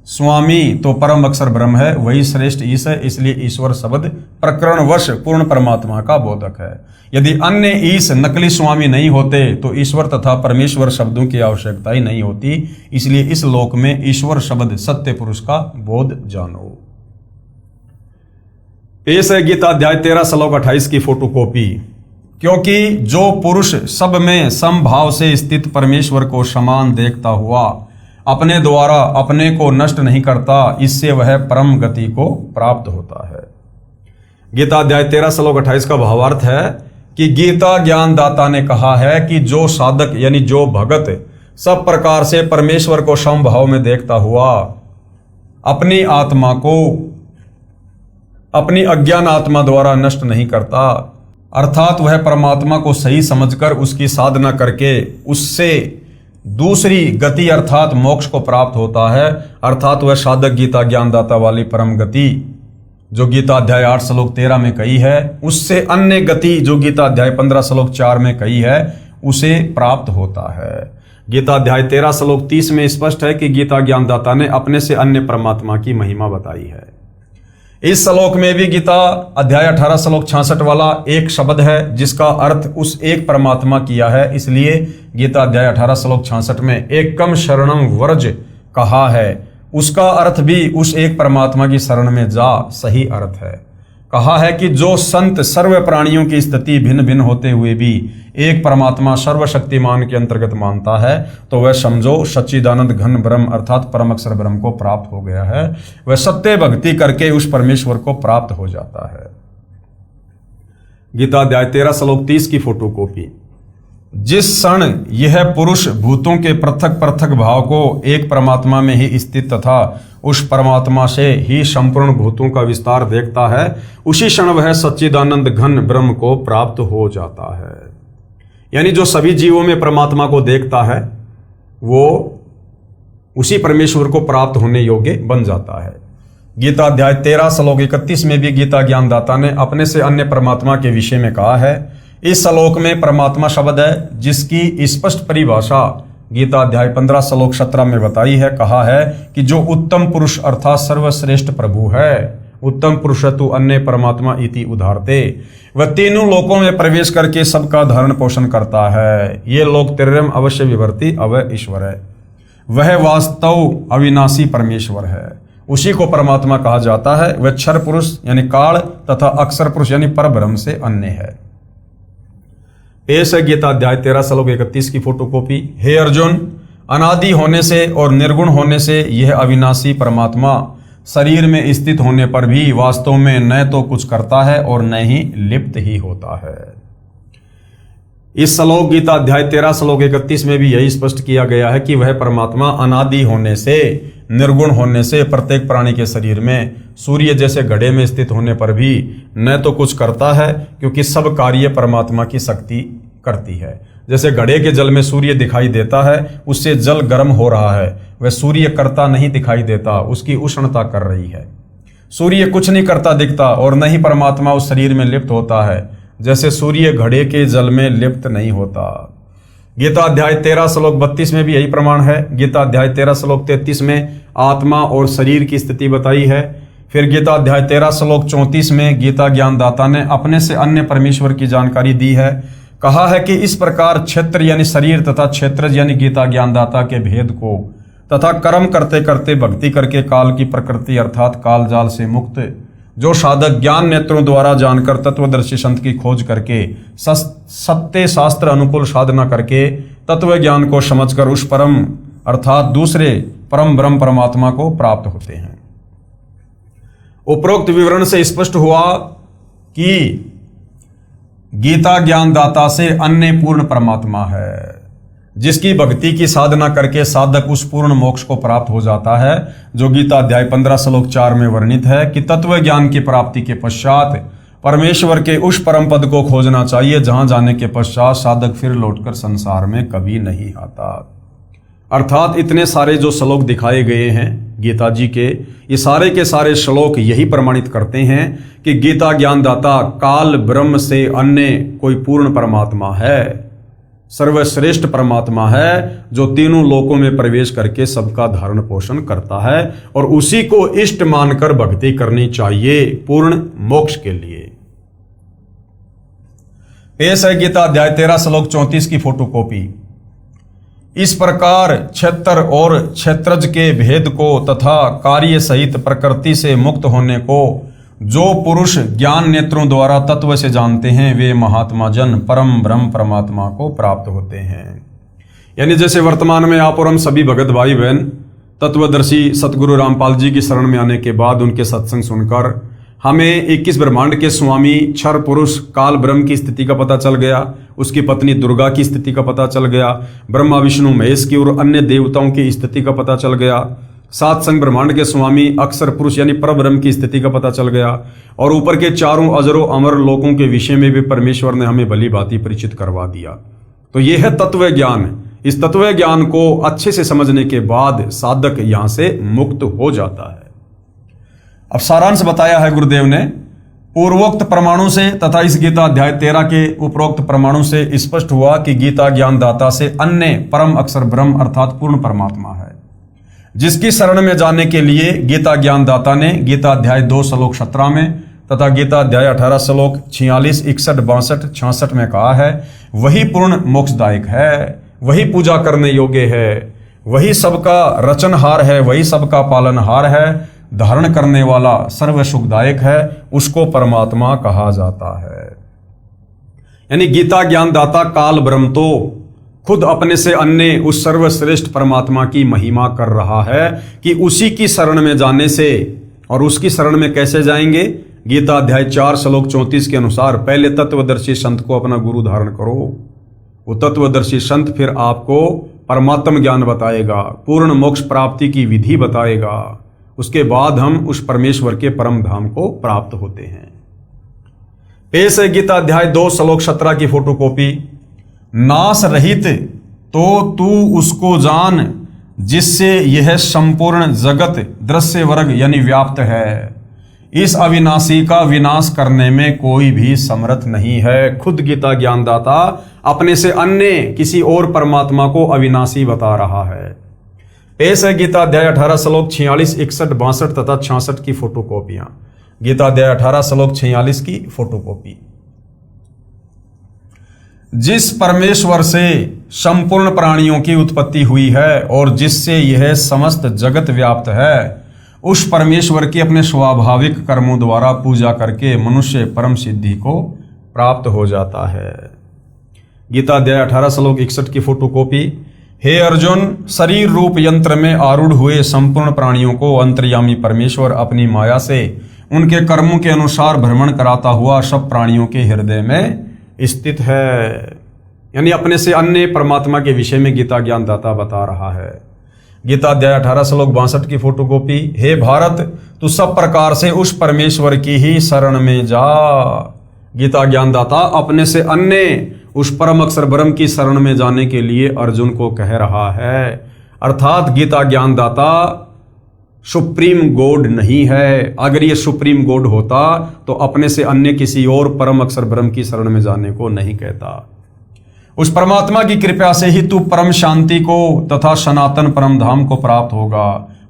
स्वामी तो परम अक्षर ब्रह्म है, वही श्रेष्ठ ईश है, इसलिए ईश्वर शब्द प्रकरणवश पूर्ण परमात्मा का बोधक है। यदि अन्य ईश नकली स्वामी नहीं होते तो ईश्वर तथा परमेश्वर शब्दों की आवश्यकता ही नहीं होती। इसलिए इस लोक में ईश्वर शब्द सत्य पुरुष का बोध जानो। पेश है गीता अध्याय 13 श्लोक 28 की फोटोकॉपी। क्योंकि जो पुरुष सब में समभाव से स्थित परमेश्वर को समान देखता हुआ अपने द्वारा अपने को नष्ट नहीं करता, इससे वह परम गति को प्राप्त होता है। गीता अध्याय 13 श्लोक 28 का भावार्थ है कि गीता ज्ञानदाता ने कहा है कि जो साधक यानी जो भगत सब प्रकार से परमेश्वर को समभाव में देखता हुआ अपनी आत्मा को अपनी अज्ञान आत्मा द्वारा नष्ट नहीं करता, अर्थात वह परमात्मा को सही समझकर उसकी साधना करके उससे दूसरी गति अर्थात मोक्ष को प्राप्त होता है, अर्थात वह साधक गीता ज्ञानदाता वाली परम गति जो गीता अध्याय 8 श्लोक 13 में कही है, उससे अन्य गति जो गीता अध्याय 15 श्लोक 4 में कही है, उसे प्राप्त होता है। गीता अध्याय 13 श्लोक 30 में स्पष्ट है कि गीता ज्ञानदाता ने अपने से अन्य परमात्मा की महिमा बताई है। इस श्लोक में भी गीता अध्याय 18 श्लोक 66 वाला एक शब्द है जिसका अर्थ उस एक परमात्मा किया है, इसलिए गीता अध्याय 18 श्लोक 66 में एकम शरणम व्रज कहा है। उसका अर्थ भी उस एक परमात्मा की शरण में जा सही अर्थ है। कहा है कि जो संत सर्व प्राणियों की स्थिति भिन्न भिन्न होते हुए भी एक परमात्मा सर्वशक्तिमान के अंतर्गत मानता है, तो वह समझो सच्चिदानंद घन ब्रह्म अर्थात परम अक्षर ब्रह्म को प्राप्त हो गया है। वह सत्य भक्ति करके उस परमेश्वर को प्राप्त हो जाता है। गीता अध्याय 13 श्लोक 30 की फोटोकॉपी। जिस क्षण यह पुरुष भूतों के पृथक पृथक भाव को एक परमात्मा में ही स्थित तथा उस परमात्मा से ही संपूर्ण भूतों का विस्तार देखता है, उसी क्षण वह सच्चिदानंद घन ब्रह्म को प्राप्त हो जाता है। यानी जो सभी जीवों में परमात्मा को देखता है वो उसी परमेश्वर को प्राप्त होने योग्य बन जाता है। गीता अध्याय 13 श्लोक 31 में भी गीता ज्ञानदाता ने अपने से अन्य परमात्मा के विषय में कहा है। इस श्लोक में परमात्मा शब्द है जिसकी स्पष्ट परिभाषा गीता अध्याय 15 श्लोक 17 में बताई है। कहा है कि जो उत्तम पुरुष अर्थात सर्वश्रेष्ठ प्रभु है, उत्तम पुरुष तु अन्य परमात्मा इति उदाहरते, वह तीनों लोकों में प्रवेश करके सबका धारण पोषण करता है। ये लोक त्रिरम अवश्य विवर्ती अवय ईश्वर है, वह वास्तव अविनाशी परमेश्वर है, उसी को परमात्मा कहा जाता है। वह क्षर पुरुष यानी काल तथा अक्षर पुरुष यानी परब्रह्म से अन्य है। पेश है गीता अध्याय 13 श्लोक 31 की फोटोकॉपी। हे अर्जुन, अनादि होने से और निर्गुण होने से यह अविनाशी परमात्मा शरीर में स्थित होने पर भी वास्तव में न तो कुछ करता है और न ही लिप्त ही होता है। इस श्लोक गीता अध्याय 13 श्लोक 31 में भी यही स्पष्ट किया गया है कि वह परमात्मा अनादि होने से, निर्गुण होने से प्रत्येक प्राणी के शरीर में सूर्य जैसे घड़े में स्थित होने पर भी न तो कुछ करता है, क्योंकि सब कार्य परमात्मा की शक्ति करती है। जैसे घड़े के जल में सूर्य दिखाई देता है, उससे जल गर्म हो रहा है, वह सूर्य करता नहीं दिखाई देता, उसकी उष्णता कर रही है। सूर्य कुछ नहीं करता दिखता और न ही परमात्मा उस शरीर में लिप्त होता है, जैसे सूर्य घड़े के जल में लिप्त नहीं होता। गीता अध्याय 13 श्लोक 32 में भी यही प्रमाण है। गीता अध्याय 13 श्लोक 33 में आत्मा और शरीर की स्थिति बताई है। फिर गीता अध्याय 13 श्लोक 34 में गीता ज्ञानदाता ने अपने से अन्य परमेश्वर की जानकारी दी है। कहा है कि इस प्रकार क्षेत्र यानी शरीर तथा क्षेत्रज यानी गीता ज्ञानदाता के भेद को तथा कर्म करते करते भक्ति करके काल की प्रकृति अर्थात काल जाल से मुक्त जो साधक ज्ञान नेत्रों द्वारा जानकर तत्वदर्शी संत की खोज करके सत्य शास्त्र अनुकूल साधना करके तत्व ज्ञान को समझकर उस परम अर्थात दूसरे परम ब्रह्म परमात्मा को प्राप्त होते हैं। उपरोक्त विवरण से स्पष्ट हुआ कि गीता ज्ञानदाता से अन्य पूर्ण परमात्मा है, जिसकी भक्ति की साधना करके साधक उस पूर्ण मोक्ष को प्राप्त हो जाता है, जो गीता अध्याय 15 श्लोक 4 में वर्णित है कि तत्व ज्ञान की प्राप्ति के पश्चात परमेश्वर के उस परम पद को खोजना चाहिए, जहां जाने के पश्चात साधक फिर लौटकर संसार में कभी नहीं आता। अर्थात इतने सारे जो श्लोक दिखाए गए हैं गीता जी के, ये सारे के सारे श्लोक यही प्रमाणित करते हैं कि गीता ज्ञानदाता काल ब्रह्म से अन्य कोई पूर्ण परमात्मा है, सर्वश्रेष्ठ परमात्मा है, जो तीनों लोकों में प्रवेश करके सबका धारण पोषण करता है और उसी को इष्ट मानकर भक्ति करनी चाहिए पूर्ण मोक्ष के लिए। पेश है गीता अध्याय 13 श्लोक 34 की फोटोकॉपी। इस प्रकार क्षेत्र और क्षेत्रज के भेद को तथा कार्य सहित प्रकृति से मुक्त होने को जो पुरुष ज्ञान नेत्रों द्वारा तत्व से जानते हैं, वे महात्मा जन परम ब्रह्म परमात्मा को प्राप्त होते हैं। यानी जैसे वर्तमान में आप और हम सभी भगत भाई बहन तत्वदर्शी सतगुरु रामपाल जी की शरण में आने के बाद उनके सत्संग सुनकर हमें 21 ब्रह्मांड के स्वामी क्षर पुरुष काल ब्रह्म की स्थिति का पता चल गया, उसकी पत्नी दुर्गा की स्थिति का पता चल गया, ब्रह्मा विष्णु महेश की और अन्य देवताओं की स्थिति का पता चल गया, सात संग ब्रह्मांड के स्वामी अक्षर पुरुष यानी परब्रह्म की स्थिति का पता चल गया, और ऊपर के चारों अजरों अमर लोकों के विषय में भी परमेश्वर ने हमें भली भांति परिचित करवा दिया। तो यह है तत्व ज्ञान। इस तत्व ज्ञान को अच्छे से समझने के बाद साधक यहां से मुक्त हो जाता है। अब सारांश बताया है गुरुदेव ने। पूर्वोक्त प्रमाणों से तथा इस गीता अध्याय 13 के उपरोक्त प्रमाणों से स्पष्ट हुआ कि गीता ज्ञानदाता से अन्य परम अक्षर ब्रह्म अर्थात पूर्ण परमात्मा है, जिसकी शरण में जाने के लिए गीता ज्ञानदाता ने गीता अध्याय 2 श्लोक 17 में तथा गीता अध्याय 18 श्लोक 46, 61, 62, 66 में कहा है, वही पूर्ण मोक्षदायक है, वही पूजा करने योग्य है, वही सबका रचनहार है, वही सबका पालनहार है, धारण करने वाला सर्व सुखदायक है, उसको परमात्मा कहा जाता है। यानी गीता ज्ञानदाता काल ब्रह्म तो खुद अपने से अन्य उस सर्वश्रेष्ठ परमात्मा की महिमा कर रहा है कि उसी की शरण में जाने से, और उसकी शरण में कैसे जाएंगे, गीता अध्याय 4 श्लोक 34 के अनुसार पहले तत्वदर्शी संत को अपना गुरु धारण करो। वो तत्वदर्शी संत फिर आपको परमात्म ज्ञान बताएगा, पूर्ण मोक्ष प्राप्ति की विधि बताएगा। उसके बाद हम उस परमेश्वर के परम धाम को प्राप्त होते हैं। पेश है गीता अध्याय 2 श्लोक 17 की फोटोकॉपी। नाश रहित तो तू उसको जान, जिससे यह संपूर्ण जगत दृश्य वर्ग यानी व्याप्त है। इस अविनाशी का विनाश करने में कोई भी समर्थ नहीं है। खुद गीता ज्ञानदाता अपने से अन्य किसी और परमात्मा को अविनाशी बता रहा है। पेश है गीता अध्याय 18 श्लोक 46, 61, 62 तथा 66 की फोटोकॉपियां। गीता अध्याय 18 श्लोक 46 की फोटोकॉपी। जिस परमेश्वर से संपूर्ण प्राणियों की उत्पत्ति हुई है और जिससे यह समस्त जगत व्याप्त है, उस परमेश्वर की अपने स्वाभाविक कर्मों द्वारा पूजा करके मनुष्य परम सिद्धि को प्राप्त हो जाता है। गीता अध्याय 18 श्लोक 61 की फोटोकॉपी। हे अर्जुन, शरीर रूप यंत्र में आरूढ़ हुए संपूर्ण प्राणियों को अंतर्यामी परमेश्वर अपनी माया से उनके कर्मों के अनुसार भ्रमण कराता हुआ सब प्राणियों के हृदय में स्थित है। यानी अपने से अन्य परमात्मा के विषय में गीता ज्ञानदाता बता रहा है। गीता अध्याय 18 श्लोक 62 की फोटोकॉपी। हे भारत, तू सब प्रकार से उस परमेश्वर की ही शरण में जा। गीता ज्ञानदाता अपने से अन्य उस परम अक्षर ब्रह्म की शरण में जाने के लिए अर्जुन को कह रहा है। अर्थात गीता ज्ञानदाता सुप्रीम गॉड नहीं है। अगर ये सुप्रीम गॉड होता तो अपने से अन्य किसी और परम अक्षर ब्रह्म की शरण में जाने को नहीं कहता। उस परमात्मा की कृपा से ही तू परम शांति को तथा सनातन परम धाम को प्राप्त होगा।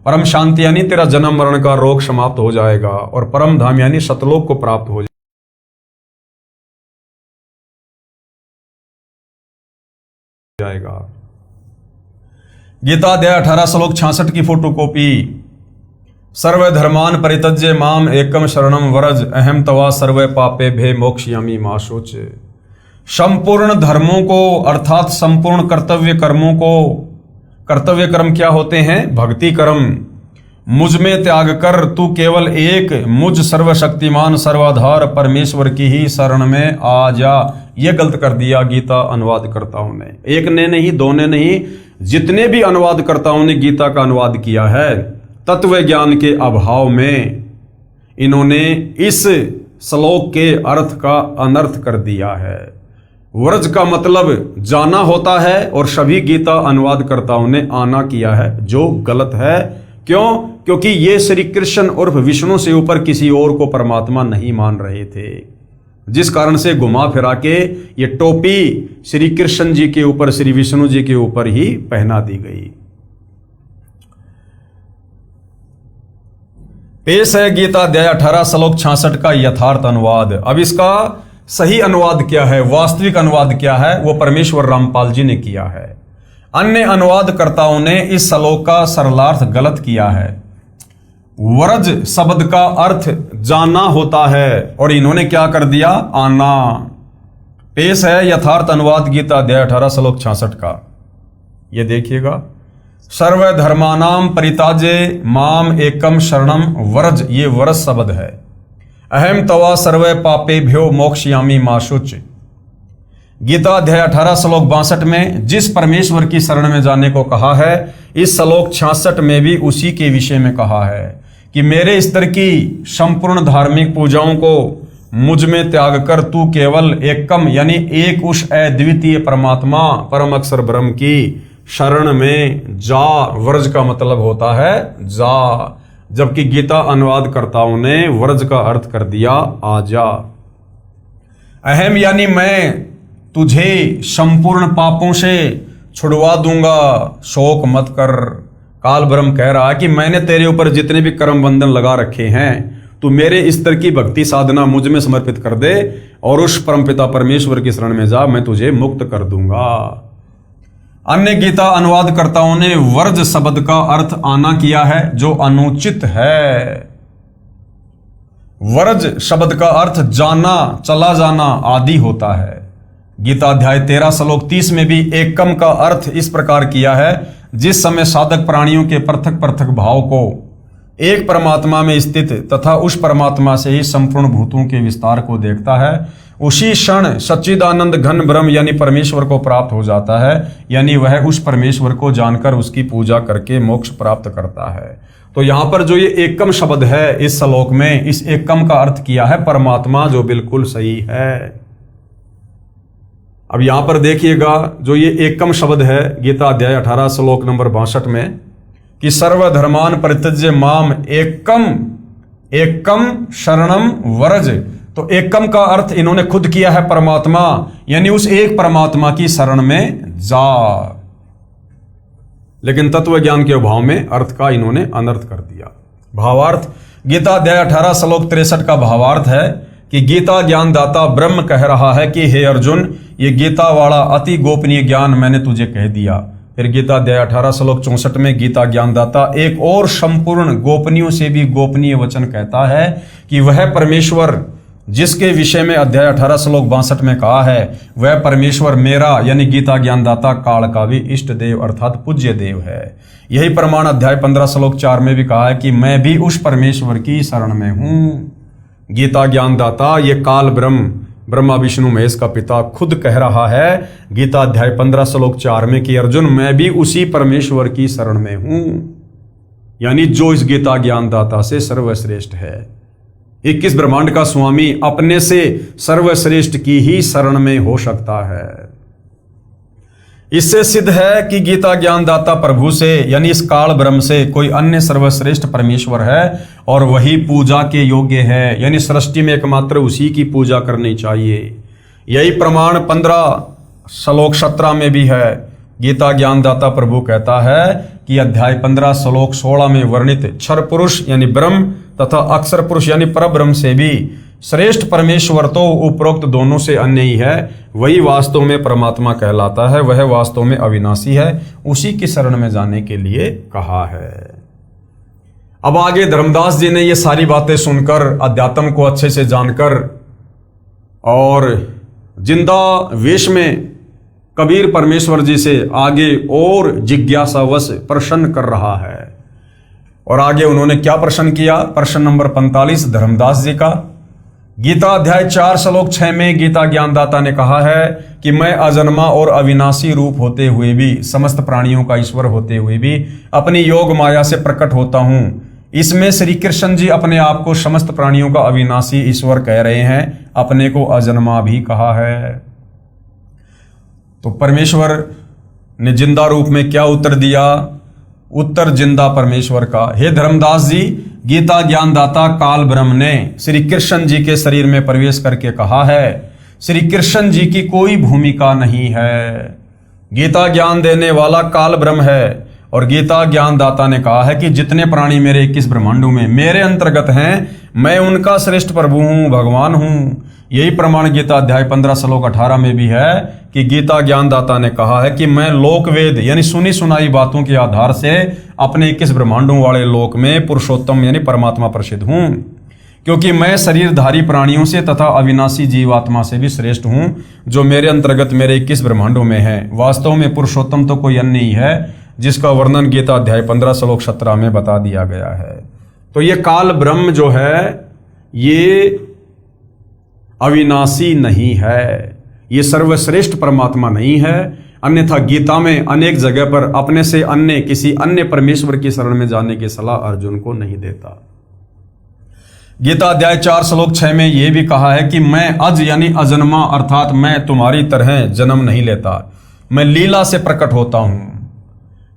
परम शांति यानी तेरा जन्म मरण का रोग समाप्त हो जाएगा और परम धाम यानी सतलोक को प्राप्त हो जाएगा। गीता अध्याय 18 श्लोक 66 की फोटोकॉपी। सर्वधर्मान परित्यज्य माम एकम शरणम व्रज अहम तवा सर्व पापे भे मोक्षयामि मा शुच। संपूर्ण धर्मों को अर्थात संपूर्ण कर्तव्य कर्मों को, कर्तव्य कर्म क्या होते हैं? भक्ति कर्म, मुझ में त्याग कर तू केवल एक मुझ सर्वशक्तिमान सर्वाधार परमेश्वर की ही शरण में आ जा। यह गलत कर दिया गीता अनुवादकर्ताओं ने। एक ने नहीं, दो ने नहीं, जितने भी अनुवादकर्ताओं ने गीता का अनुवाद किया है, तत्व ज्ञान के अभाव में इन्होंने इस श्लोक के अर्थ का अनर्थ कर दिया है। व्रज का मतलब जाना होता है और सभी गीता अनुवादकर्ताओं ने आना किया है, जो गलत है। क्यों? क्योंकि ये श्री कृष्ण उर्फ विष्णु से ऊपर किसी और को परमात्मा नहीं मान रहे थे, जिस कारण से घुमा फिरा के ये टोपी श्री कृष्ण जी के ऊपर, श्री विष्णु जी के ऊपर ही पहना दी गई। पेश है गीता अध्याय 18 श्लोक 66 का यथार्थ अनुवाद। अब इसका सही अनुवाद क्या है, वास्तविक अनुवाद क्या है, वो परमेश्वर रामपाल जी ने किया है। अन्य अनुवादकर्ताओं ने इस श्लोक का सरलार्थ गलत किया है। व्रज शब्द का अर्थ जाना होता है और इन्होंने क्या कर दिया? आना। पेश है यथार्थ अनुवाद गीता अध्याय 18 श्लोक 66 का। ये देखिएगा। सर्वधर्मानाम परिताजे माम एकम शरणम व्रज, ये व्रज शब्द है। अहम तवा सर्व पापेभ्यो मोक्षयामि मा शुच। गीता अध्याय 18 श्लोक 62 में जिस परमेश्वर की शरण में जाने को कहा है, इस श्लोक 66 में भी उसी के विषय में कहा है कि मेरे स्तर की संपूर्ण धार्मिक पूजाओं को मुझ में त्याग कर तू केवल एकम यानी एक उस अद्वितीय परमात्मा परम अक्षर ब्रह्म की शरण में जा। व्रज का मतलब होता है जा, जबकि गीता अनुवादकर्ताओं ने व्रज का अर्थ कर दिया आजा। अहम यानी मैं तुझे संपूर्ण पापों से छुड़वा दूंगा, शोक मत कर। काल ब्रह्म कह रहा है कि मैंने तेरे ऊपर जितने भी कर्म बंधन लगा रखे हैं, तू मेरे स्तर की भक्ति साधना मुझ में समर्पित कर दे और उस परमपिता परमेश्वर की शरण में जा, मैं तुझे मुक्त कर दूंगा। अन्य गीता अनुवादकर्ताओं ने व्रज शब्द का अर्थ आना किया है, जो अनुचित है। व्रज शब्द का अर्थ जाना, चला जाना आदि होता है। गीता अध्याय 13 श्लोक 30 में भी एकम का अर्थ इस प्रकार किया है, जिस समय साधक प्राणियों के पृथक पृथक भाव को एक परमात्मा में स्थित तथा उस परमात्मा से ही संपूर्ण भूतों के विस्तार को देखता है, उसी क्षण सच्चिदानंद घन ब्रह्म यानी परमेश्वर को प्राप्त हो जाता है। यानी वह उस परमेश्वर को जानकर उसकी पूजा करके मोक्ष प्राप्त करता है। तो यहां पर जो ये एकम शब्द है इस श्लोक में, इस एकम का अर्थ किया है परमात्मा, जो बिल्कुल सही है। अब यहां पर देखिएगा, जो ये एकम शब्द है गीता अध्याय 18 श्लोक नंबर 62 में, कि सर्वधर्मान परित्यज्य माम एकम शरणम व्रज। तो एकम का अर्थ इन्होंने खुद किया है परमात्मा, यानी उस एक परमात्मा की शरण में जा। लेकिन तत्व ज्ञान के अभाव में अर्थ का इन्होंने अनर्थ कर दिया। भावार्थ, गीता अध्याय 18 श्लोक 63 का भावार्थ है कि गीता ज्ञानदाता ब्रह्म कह रहा है कि हे अर्जुन, ये गीता वाला अति गोपनीय ज्ञान मैंने तुझे कह दिया। फिर गीता अध्याय 18 श्लोक 64 में गीता ज्ञानदाता एक और संपूर्ण गोपनीयों से भी गोपनीय वचन कहता है कि वह परमेश्वर जिसके विषय में अध्याय 18 श्लोक 62 में कहा है, वह परमेश्वर मेरा यानी गीता ज्ञानदाता काल का भी इष्ट देव अर्थात पूज्य देव है। यही प्रमाण अध्याय 15 श्लोक 4 में भी कहा है कि मैं भी उस परमेश्वर की शरण में हूं। गीता ज्ञानदाता ये काल ब्रह्मा विष्णु महेश का पिता खुद कह रहा है गीता अध्याय 15 श्लोक 4 में कि अर्जुन, मैं भी उसी परमेश्वर की शरण में हूं, यानी जो इस गीता ज्ञानदाता से सर्वश्रेष्ठ है। 21 ब्रह्मांड का स्वामी अपने से सर्वश्रेष्ठ की ही शरण में हो सकता है। इससे सिद्ध है कि गीता ज्ञानदाता प्रभु से यानी इस काल ब्रह्म से कोई अन्य सर्वश्रेष्ठ परमेश्वर है और वही पूजा के योग्य है, यानी सृष्टि में एकमात्र उसी की पूजा करनी चाहिए। यही प्रमाण 15 श्लोक 17 में भी है। गीता ज्ञानदाता प्रभु कहता है कि अध्याय 15 श्लोक 16 में वर्णित क्षर पुरुष यानी ब्रह्म तथा अक्षर पुरुष यानी परब्रह्म से भी श्रेष्ठ परमेश्वर तो उपरोक्त दोनों से अन्य ही है, वही वास्तव में परमात्मा कहलाता है, वह वास्तव में अविनाशी है, उसी की शरण में जाने के लिए कहा है। अब आगे धर्मदास जी ने ये सारी बातें सुनकर, अध्यात्म को अच्छे से जानकर और जिंदा वेश में कबीर परमेश्वर जी से आगे और जिज्ञासावश प्रश्न कर रहा है। और आगे उन्होंने क्या प्रश्न किया? प्रश्न नंबर 45 धर्मदास जी का। गीता अध्याय 4 श्लोक 6 में गीता ज्ञानदाता ने कहा है कि मैं अजन्मा और अविनाशी रूप होते हुए भी, समस्त प्राणियों का ईश्वर होते हुए भी अपनी योग माया से प्रकट होता हूं। इसमें श्री कृष्ण जी अपने आप को समस्त प्राणियों का अविनाशी ईश्वर कह रहे हैं, अपने को अजन्मा भी कहा है। तो परमेश्वर ने जिंदा रूप में क्या उत्तर दिया? उत्तर जिंदा परमेश्वर का, हे धर्मदास जी, गीता ज्ञानदाता काल ब्रह्म ने श्री कृष्ण जी के शरीर में प्रवेश करके कहा है, श्री कृष्ण जी की कोई भूमिका नहीं है। गीता ज्ञान देने वाला काल ब्रह्म है और गीता ज्ञानदाता ने कहा है कि जितने प्राणी मेरे 21 ब्रह्मांडों में मेरे अंतर्गत हैं, मैं उनका श्रेष्ठ प्रभु हूं, भगवान हूं। यही प्रमाण गीता अध्याय 15 श्लोक 18 में भी है कि गीता ज्ञानदाता ने कहा है कि मैं लोकवेद यानी सुनी सुनाई बातों के आधार से अपने 21 ब्रह्मांडों वाले लोक में पुरुषोत्तम यानी परमात्मा प्रसिद्ध हूं, क्योंकि मैं शरीरधारी प्राणियों से तथा अविनाशी जीवात्मा से भी श्रेष्ठ हूं, जो मेरे अंतर्गत मेरे 21 ब्रह्मांडों में है। वास्तव में पुरुषोत्तम तो कोई अन्य ही है, जिसका वर्णन गीता अध्याय 15 श्लोक 17 में बता दिया गया है। तो ये काल ब्रह्म जो है ये अविनाशी नहीं है, ये सर्वश्रेष्ठ परमात्मा नहीं है। अन्यथा गीता में अनेक जगह पर अपने से अन्य किसी अन्य परमेश्वर की शरण में जाने की सलाह अर्जुन को नहीं देता। गीता अध्याय 4 श्लोक 6 में यह भी कहा है कि मैं अज यानी अजन्मा अर्थात मैं तुम्हारी तरह जन्म नहीं लेता, मैं लीला से प्रकट होता हूं।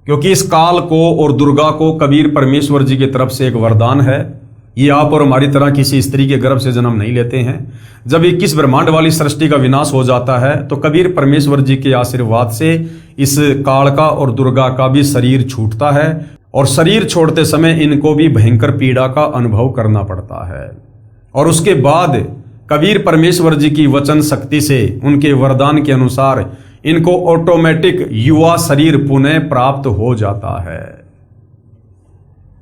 क्योंकि इस काल को और दुर्गा को कबीर परमेश्वर जी की तरफ से एक वरदान है, ये आप और हमारी तरह किसी स्त्री के गर्भ से जन्म नहीं लेते हैं। जब 21 ब्रह्मांड वाली सृष्टि का विनाश हो जाता है तो कबीर परमेश्वर जी के आशीर्वाद से इस काल का और दुर्गा का भी शरीर छूटता है और शरीर छोड़ते समय इनको भी भयंकर पीड़ा का अनुभव करना पड़ता है। और उसके बाद कबीर परमेश्वर जी की वचन शक्ति से उनके वरदान के अनुसार इनको ऑटोमेटिक युवा शरीर पुनः प्राप्त हो जाता है।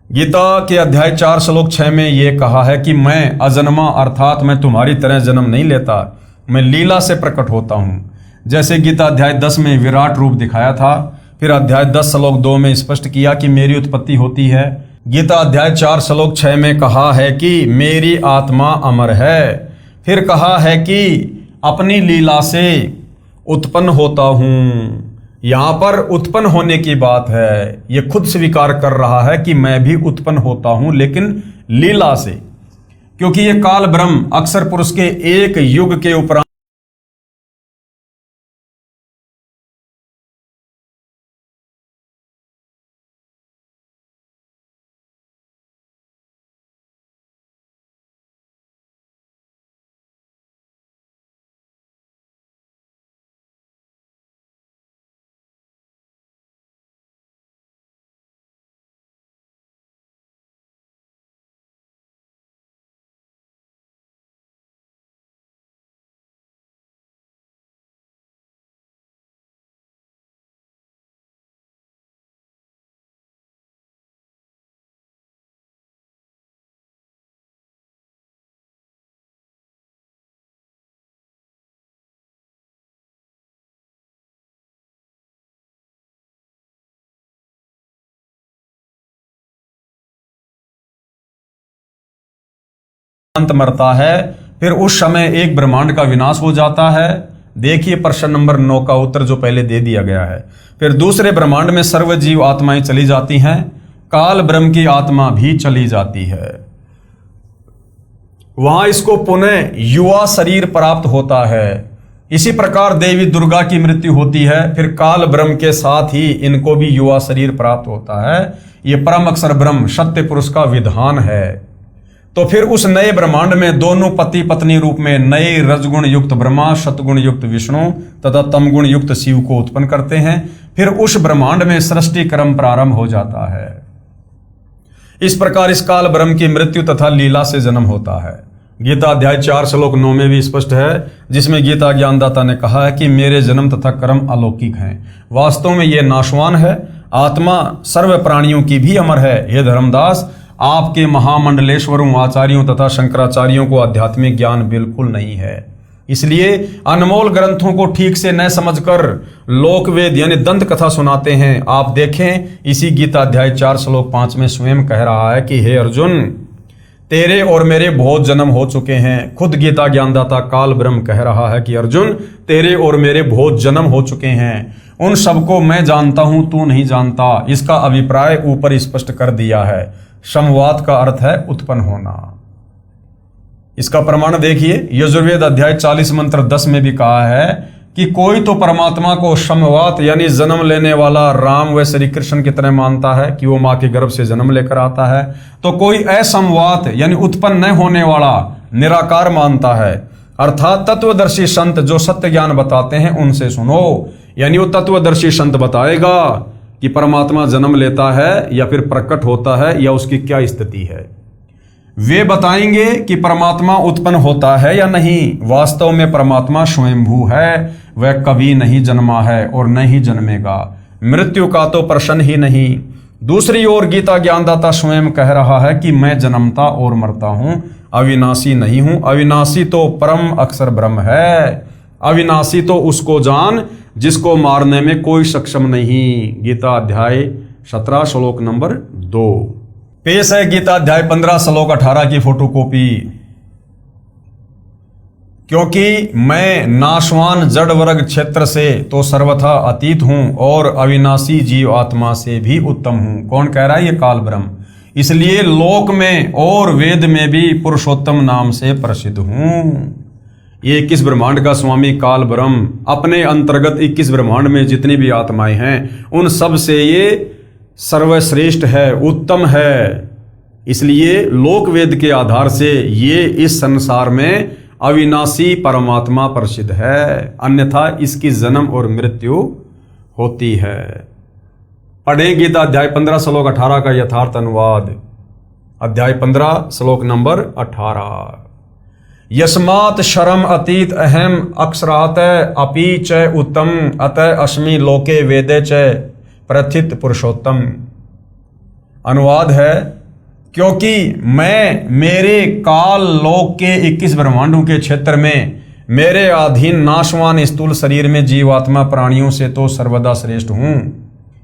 गीता के अध्याय 4 श्लोक 6 में यह कहा है कि मैं अजन्मा अर्थात मैं तुम्हारी तरह जन्म नहीं लेता, मैं लीला से प्रकट होता हूं। जैसे गीता अध्याय 10 में विराट रूप दिखाया था, फिर अध्याय 10 श्लोक 2 में स्पष्ट किया कि मेरी उत्पत्ति होती है। गीता अध्याय 4 श्लोक 6 में कहा है कि मेरी आत्मा अमर है। फिर कहा है कि अपनी लीला से उत्पन्न होता हूं। यहां पर उत्पन्न होने की बात है, यह खुद स्वीकार कर रहा है कि मैं भी उत्पन्न होता हूं, लेकिन लीला से, क्योंकि यह काल ब्रह्म अक्षर पुरुष के एक युग के उपरांत अंत मरता है, फिर उस समय एक ब्रह्मांड का विनाश हो जाता है। देखिए प्रश्न नंबर 9 का उत्तर जो पहले दे दिया गया है। फिर दूसरे ब्रह्मांड में सर्व जीव आत्माएं चली जाती हैं, काल ब्रह्म की आत्मा भी चली जाती है। वहां इसको पुनः युवा शरीर प्राप्त होता है। इसी प्रकार देवी दुर्गा की मृत्यु होती है, फिर काल ब्रह्म के साथ ही इनको भी युवा शरीर प्राप्त होता है। यह परम अक्षर ब्रह्म सत्य पुरुष का विधान है। तो फिर उस नए ब्रह्मांड में दोनों पति पत्नी रूप में नए रजगुण युक्त ब्रह्मा, सतगुण युक्त विष्णु तथा तमगुण युक्त शिव को उत्पन्न करते हैं। फिर उस ब्रह्मांड में सृष्टि क्रम प्रारंभ हो जाता है। इस प्रकार इस काल ब्रह्म की मृत्यु तथा लीला से जन्म होता है। गीता अध्याय 4 श्लोक 9 में भी स्पष्ट है, जिसमें गीता ज्ञानदाता ने कहा है कि मेरे जन्म तथा कर्म अलौकिक हैं। वास्तव में यह नाशवान है। आत्मा सर्व प्राणियों की भी अमर है। हे धर्मदास, आपके महामंडलेश्वरों, आचार्यों तथा शंकराचार्यों को आध्यात्मिक ज्ञान बिल्कुल नहीं है। इसलिए अनमोल ग्रंथों को ठीक से न समझकर लोकवेद यानी दंत कथा सुनाते हैं। आप देखें, इसी गीता अध्याय 4 श्लोक 5 में स्वयं कह रहा है कि हे अर्जुन, तेरे और मेरे बहुत जन्म हो चुके हैं। खुद गीता ज्ञानदाता काल ब्रह्म कह रहा है कि अर्जुन, तेरे और मेरे बहुत जन्म हो चुके हैं। उन सबको मैं जानता हूं, तू नहीं जानता। इसका अभिप्राय ऊपर स्पष्ट कर दिया है। समवात का अर्थ है उत्पन्न होना। इसका प्रमाण देखिए, यजुर्वेद अध्याय 40 मंत्र 10 में भी कहा है कि कोई तो परमात्मा को समवात यानी जन्म लेने वाला राम व श्री कृष्ण की तरह मानता है कि वो मां के गर्भ से जन्म लेकर आता है, तो कोई असमवात यानी उत्पन्न न होने वाला निराकार मानता है। अर्थात तत्वदर्शी संत जो सत्य ज्ञान बताते हैं उनसे सुनो। यानी वो तत्वदर्शी संत बताएगा कि परमात्मा जन्म लेता है या फिर प्रकट होता है या उसकी क्या स्थिति है। वे बताएंगे कि परमात्मा उत्पन्न होता है या नहीं। वास्तव में परमात्मा स्वयंभू है, वह कभी नहीं जन्मा है और न ही जन्मेगा। मृत्यु का तो प्रश्न ही नहीं। दूसरी ओर गीता ज्ञानदाता स्वयं कह रहा है कि मैं जन्मता और मरता हूं, अविनाशी नहीं हूं। अविनाशी तो परम अक्षर ब्रह्म है। अविनाशी तो उसको जान जिसको मारने में कोई सक्षम नहीं। गीता अध्याय 17 श्लोक नंबर 2। पेश है गीता अध्याय 15 श्लोक 18 की फोटोकॉपी। क्योंकि मैं नाशवान जड़ वर्ग क्षेत्र से तो सर्वथा अतीत हूं और अविनाशी जीव आत्मा से भी उत्तम हूं। कौन कह रहा है? ये काल ब्रह्म। इसलिए लोक में और वेद में भी पुरुषोत्तम नाम से प्रसिद्ध हूं। ये 21 ब्रह्मांड का स्वामी काल ब्रह्म अपने अंतर्गत 21 ब्रह्मांड में जितनी भी आत्माएं हैं उन सब से ये सर्वश्रेष्ठ है, उत्तम है। इसलिए लोक वेद के आधार से ये इस संसार में अविनाशी परमात्मा प्रसिद्ध है, अन्यथा इसकी जन्म और मृत्यु होती है। पढ़े गीता अध्याय 15 श्लोक 18 का यथार्थ अनुवाद। अध्याय 15 श्लोक नंबर 18। यस्मात् शरम अतीत अहम अक्षरात अपि च उत्तम अतः अस्मि लोके वेदे च प्रथित पुरुषोत्तम। अनुवाद है, क्योंकि मैं मेरे काल लोक के 21 ब्रह्मांडों के क्षेत्र में मेरे अधीन नाशवान स्थूल शरीर में जीवात्मा प्राणियों से तो सर्वदा श्रेष्ठ हूं।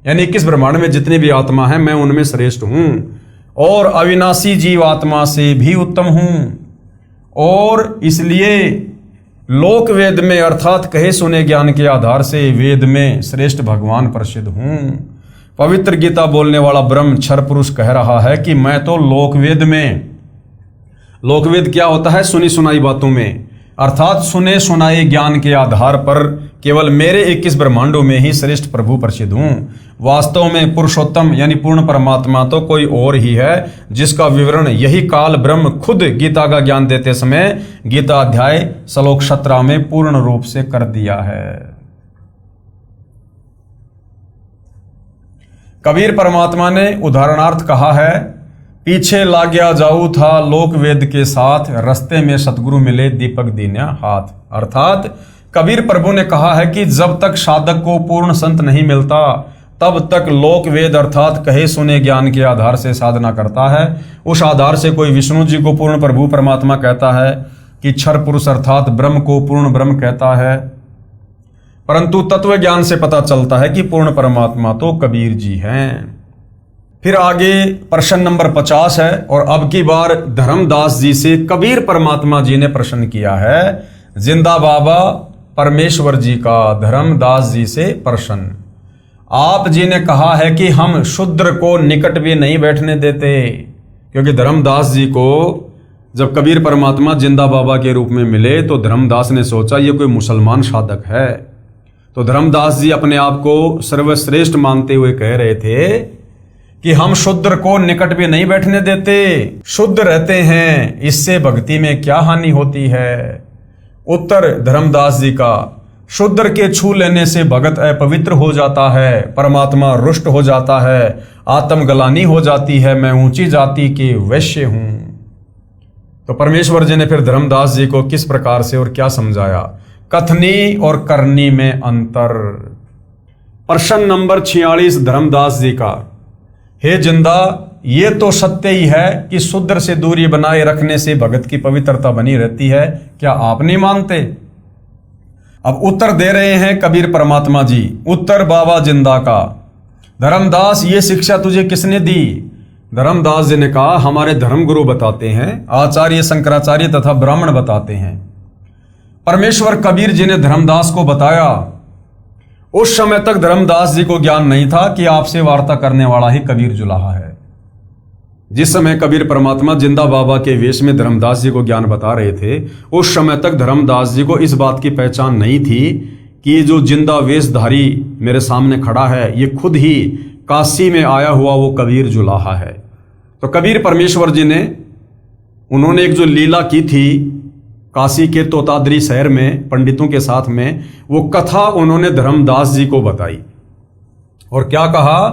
यानी 21 ब्रह्मांड में जितनी भी आत्मा है मैं उनमें श्रेष्ठ हूं और अविनाशी जीवात्मा से भी उत्तम हूं। और इसलिए लोक वेद में अर्थात कहे सुने ज्ञान के आधार से वेद में श्रेष्ठ भगवान प्रसिद्ध हूं। पवित्र गीता बोलने वाला ब्रह्म क्षर पुरुष कह रहा है कि मैं तो लोकवेद में, लोकवेद क्या होता है? सुनी सुनाई बातों में, अर्थात सुने सुनाए ज्ञान के आधार पर केवल मेरे 21 ब्रह्मांडों में ही श्रेष्ठ प्रभु प्रसिद्ध हूं। वास्तव में पुरुषोत्तम यानी पूर्ण परमात्मा तो कोई और ही है, जिसका विवरण यही काल ब्रह्म खुद गीता का ज्ञान देते समय गीता अध्याय श्लोक 17 में पूर्ण रूप से कर दिया है। कबीर परमात्मा ने उदाहरणार्थ कहा है, पीछे लाग्या जाऊ था लोक वेद के साथ, रस्ते में सतगुरु मिले दीपक दीन्या हाथ। अर्थात कबीर प्रभु ने कहा है कि जब तक साधक को पूर्ण संत नहीं मिलता तब तक लोक वेद अर्थात कहे सुने ज्ञान के आधार से साधना करता है। उस आधार से कोई विष्णु जी को पूर्ण प्रभु परमात्मा कहता है कि क्षर पुरुष अर्थात ब्रह्म को पूर्ण ब्रह्म कहता है, परंतु तत्व ज्ञान से पता चलता है कि पूर्ण परमात्मा तो कबीर जी हैं। फिर आगे प्रश्न नंबर 50 है और अब की बार धर्मदास जी से कबीर परमात्मा जी ने प्रश्न किया है। जिंदा बाबा परमेश्वर जी का धर्मदास जी से प्रश्न। आप जी ने कहा है कि हम शूद्र को निकट भी नहीं बैठने देते, क्योंकि धर्मदास जी को जब कबीर परमात्मा जिंदा बाबा के रूप में मिले तो धर्मदास ने सोचा ये कोई मुसलमान साधक है। तो धर्मदास जी अपने आप को सर्वश्रेष्ठ मानते हुए कह रहे थे कि हम शूद्र को निकट भी नहीं बैठने देते, शुद्ध रहते हैं, इससे भक्ति में क्या हानि होती है। उत्तर धर्मदास जी का, शूद्र के छू लेने से भगत अपवित्र हो जाता है, परमात्मा रुष्ट हो जाता है, आत्मग्लानि हो जाती है, मैं ऊंची जाति के वैश्य हूं। तो परमेश्वर जी ने फिर धर्मदास जी को किस प्रकार से और क्या समझाया। कथनी और करनी में अंतर। प्रश्न नंबर 46 धर्मदास जी का। हे जिंदा, ये तो सत्य ही है कि शूद्र से दूरी बनाए रखने से भगत की पवित्रता बनी रहती है, क्या आप नहीं मानते। अब उत्तर दे रहे हैं कबीर परमात्मा जी। उत्तर बाबा जिंदा का। धर्मदास, ये शिक्षा तुझे किसने दी। धर्मदास जी ने कहा, हमारे धर्मगुरु बताते हैं, आचार्य शंकराचार्य तथा ब्राह्मण बताते हैं। परमेश्वर कबीर जी ने धर्मदास को बताया। उस समय तक धर्मदास जी को ज्ञान नहीं था कि आपसे वार्ता करने वाला ही कबीर जुलाहा है। जिस समय कबीर परमात्मा जिंदा बाबा के वेश में धर्मदास जी को ज्ञान बता रहे थे, उस समय तक धर्मदास जी को इस बात की पहचान नहीं थी कि ये जो जिंदा वेशधारी मेरे सामने खड़ा है, ये खुद ही काशी में आया हुआ वो कबीर जुलाहा है। तो कबीर परमेश्वर जी ने, उन्होंने एक जो लीला की थी काशी के तोताद्री शहर में पंडितों के साथ में, वो कथा उन्होंने धर्मदास जी को बताई। और क्या कहा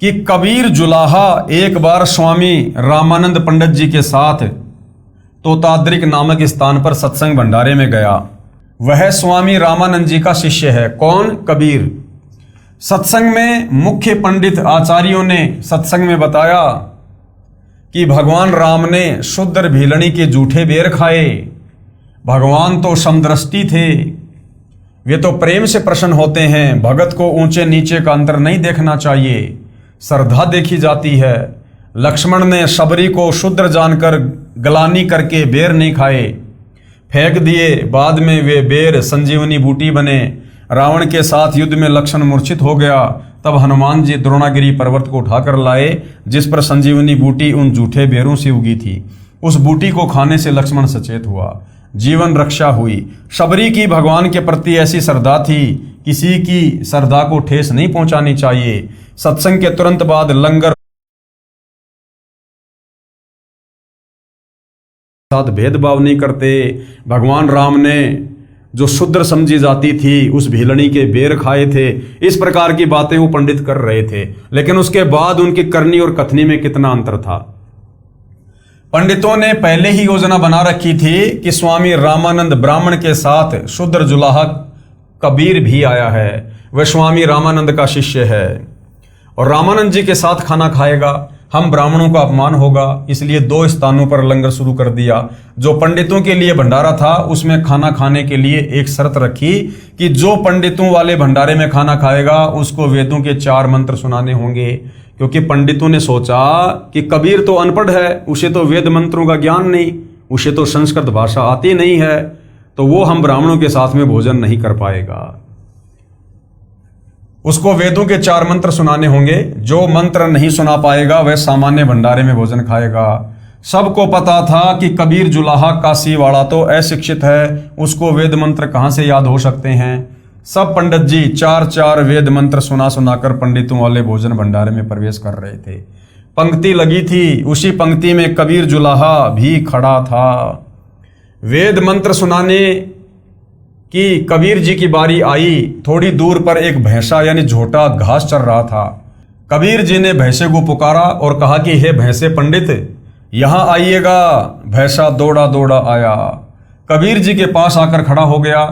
कि कबीर जुलाहा एक बार स्वामी रामानंद पंडित जी के साथ तोताद्रिक नामक स्थान पर सत्संग भंडारे में गया। वह स्वामी रामानंद जी का शिष्य है। कौन? कबीर। सत्संग में मुख्य पंडित आचार्यों ने सत्संग में बताया कि भगवान राम ने शुद्र भीलनी के जूठे बेर खाए। भगवान तो समदृष्टि थे, वे तो प्रेम से प्रसन्न होते हैं। भगत को ऊंचे नीचे का अंतर नहीं देखना चाहिए, श्रद्धा देखी जाती है। लक्ष्मण ने शबरी को शूद्र जानकर गलानी करके बेर नहीं खाए, फेंक दिए। बाद में वे बेर संजीवनी बूटी बने। रावण के साथ युद्ध में लक्ष्मण मूर्छित हो गया, तब हनुमान जी द्रोणागिरी पर्वत को उठाकर लाए, जिस पर संजीवनी बूटी उन जूठे बेरों से उगी थी। उस बूटी को खाने से लक्ष्मण सचेत हुआ, जीवन रक्षा हुई। शबरी की भगवान के प्रति ऐसी श्रद्धा थी, किसी की श्रद्धा को ठेस नहीं पहुंचानी चाहिए। सत्संग के तुरंत बाद लंगर साथ भेदभाव नहीं करते। भगवान राम ने जो शूद्र समझी जाती थी उस भीलनी के बेर खाए थे। इस प्रकार की बातें वो पंडित कर रहे थे, लेकिन उसके बाद उनकी करनी और कथनी में कितना अंतर था। पंडितों ने पहले ही योजना बना रखी थी कि स्वामी रामानंद ब्राह्मण के साथ शूद्र जुलाहा कबीर भी आया है, वह स्वामी रामानंद का शिष्य है और रामानंद जी के साथ खाना खाएगा। हम ब्राह्मणों का अपमान होगा, इसलिए 2 स्थानों पर लंगर शुरू कर दिया। जो पंडितों के लिए भंडारा था उसमें खाना खाने के लिए एक शर्त रखी कि जो पंडितों वाले भंडारे में खाना खाएगा उसको वेदों के 4 मंत्र सुनाने होंगे, क्योंकि पंडितों ने सोचा कि कबीर तो अनपढ़ है, उसे तो वेद मंत्रों का ज्ञान नहीं, उसे तो संस्कृत भाषा आती नहीं है, तो वो हम ब्राह्मणों के साथ में भोजन नहीं कर पाएगा। उसको वेदों के 4 मंत्र सुनाने होंगे। जो मंत्र नहीं सुना पाएगा वह सामान्य भंडारे में भोजन खाएगा। सबको पता था कि कबीर जुलाहा काशी वाला तो अशिक्षित है, उसको वेद मंत्र कहां से याद हो सकते हैं। सब पंडित जी 4 वेद मंत्र सुना सुनाकर पंडितों वाले भोजन भंडारे में प्रवेश कर रहे थे। पंक्ति लगी थी, उसी पंक्ति में कबीर जुलाहा भी खड़ा था। वेद मंत्र सुनाने कि कबीर जी की बारी आई। थोड़ी दूर पर एक भैंसा यानी झोटा घास चर रहा था। कबीर जी ने भैंसे को पुकारा और कहा कि हे भैंसे पंडित, यहां आइएगा। भैंसा दौड़ा दौड़ा आया, कबीर जी के पास आकर खड़ा हो गया।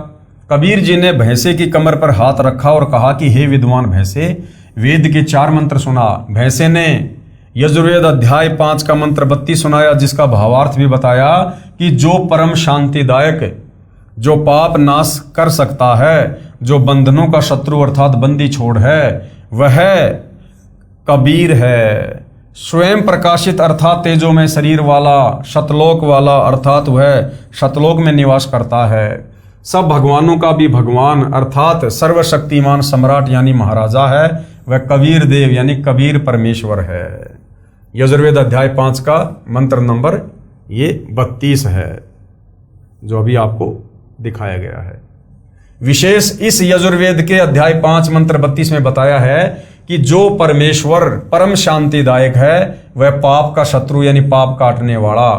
कबीर जी ने भैंसे की कमर पर हाथ रखा और कहा कि हे विद्वान भैंसे, वेद के 4 मंत्र सुना। भैंसे ने यजुर्वेद अध्याय 5 का मंत्र 32 सुनाया, जिसका भावार्थ भी बताया कि जो परम शांतिदायक, जो पाप नाश कर सकता है, जो बंधनों का शत्रु अर्थात बंदी छोड़ है, वह कबीर है। स्वयं प्रकाशित अर्थात तेजो में शरीर वाला, शतलोक वाला अर्थात वह शतलोक में निवास करता है। सब भगवानों का भी भगवान अर्थात सर्वशक्तिमान सम्राट यानी महाराजा है, वह कबीर देव यानी कबीर परमेश्वर है। यजुर्वेद अध्याय 5 का मंत्र नंबर ये 32 है जो अभी आपको दिखाया गया है। विशेष इस यजुर्वेद के अध्याय 5 मंत्र 32 में बताया है कि जो परमेश्वर परम शांतिदायक है वह पाप का शत्रु यानी पाप काटने वाला,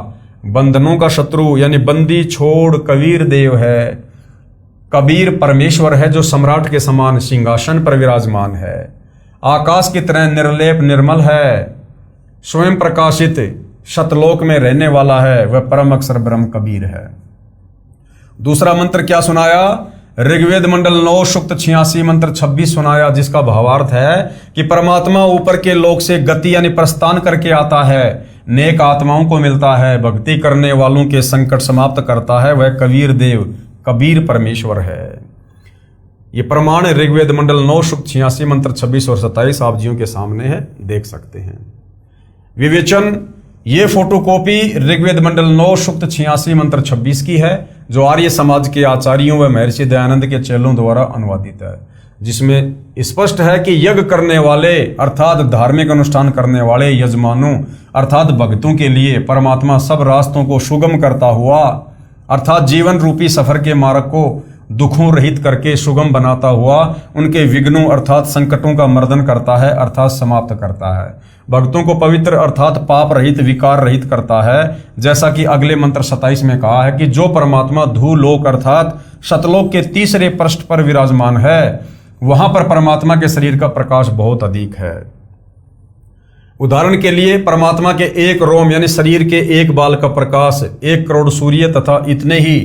बंधनों का शत्रु यानी बंदी छोड़ कबीर देव है। कबीर परमेश्वर है जो सम्राट के समान सिंहासन पर विराजमान है, आकाश की तरह निर्लेप निर्मल है, स्वयं प्रकाशित शतलोक में रहने वाला है, वह परम अक्षर ब्रह्म कबीर है। दूसरा मंत्र क्या सुनाया? ऋग्वेद मंडल 9 सूक्त 86 मंत्र 26 सुनाया, जिसका भावार्थ है कि परमात्मा ऊपर के लोक से गति यानी प्रस्थान करके आता है, नेक आत्माओं को मिलता है, भक्ति करने वालों के संकट समाप्त करता है, वह कबीर देव कबीर परमेश्वर है। ये प्रमाण ऋग्वेद मंडल 9 सूक्त 86 मंत्र 26 और 27 आप जियों के सामने है, देख सकते हैं। विवेचन, ये फोटोकॉपी ऋग्वेद मंडल 9 सूक्त 86 मंत्र 26 की है जो आर्य समाज के आचार्यों व महर्षि दयानंद के चेलों द्वारा अनुवादित है, जिसमें स्पष्ट है कि यज्ञ करने वाले अर्थात धार्मिक अनुष्ठान करने वाले यजमानों अर्थात भक्तों के लिए परमात्मा सब रास्तों को सुगम करता हुआ अर्थात जीवन रूपी सफर के मार्ग को दुखों रहित करके सुगम बनाता हुआ उनके विघ्नों अर्थात संकटों का मर्दन करता है अर्थात समाप्त करता है, भक्तों को पवित्र अर्थात पाप रहित विकार रहित करता है। जैसा कि अगले मंत्र 27 में कहा है कि जो परमात्मा धूलोक अर्थात शतलोक के तीसरे पृष्ठ पर विराजमान है, वहां पर परमात्मा के शरीर का प्रकाश बहुत अधिक है। उदाहरण के लिए परमात्मा के एक रोम यानी शरीर के एक बाल का प्रकाश 1 करोड़ सूर्य तथा इतने ही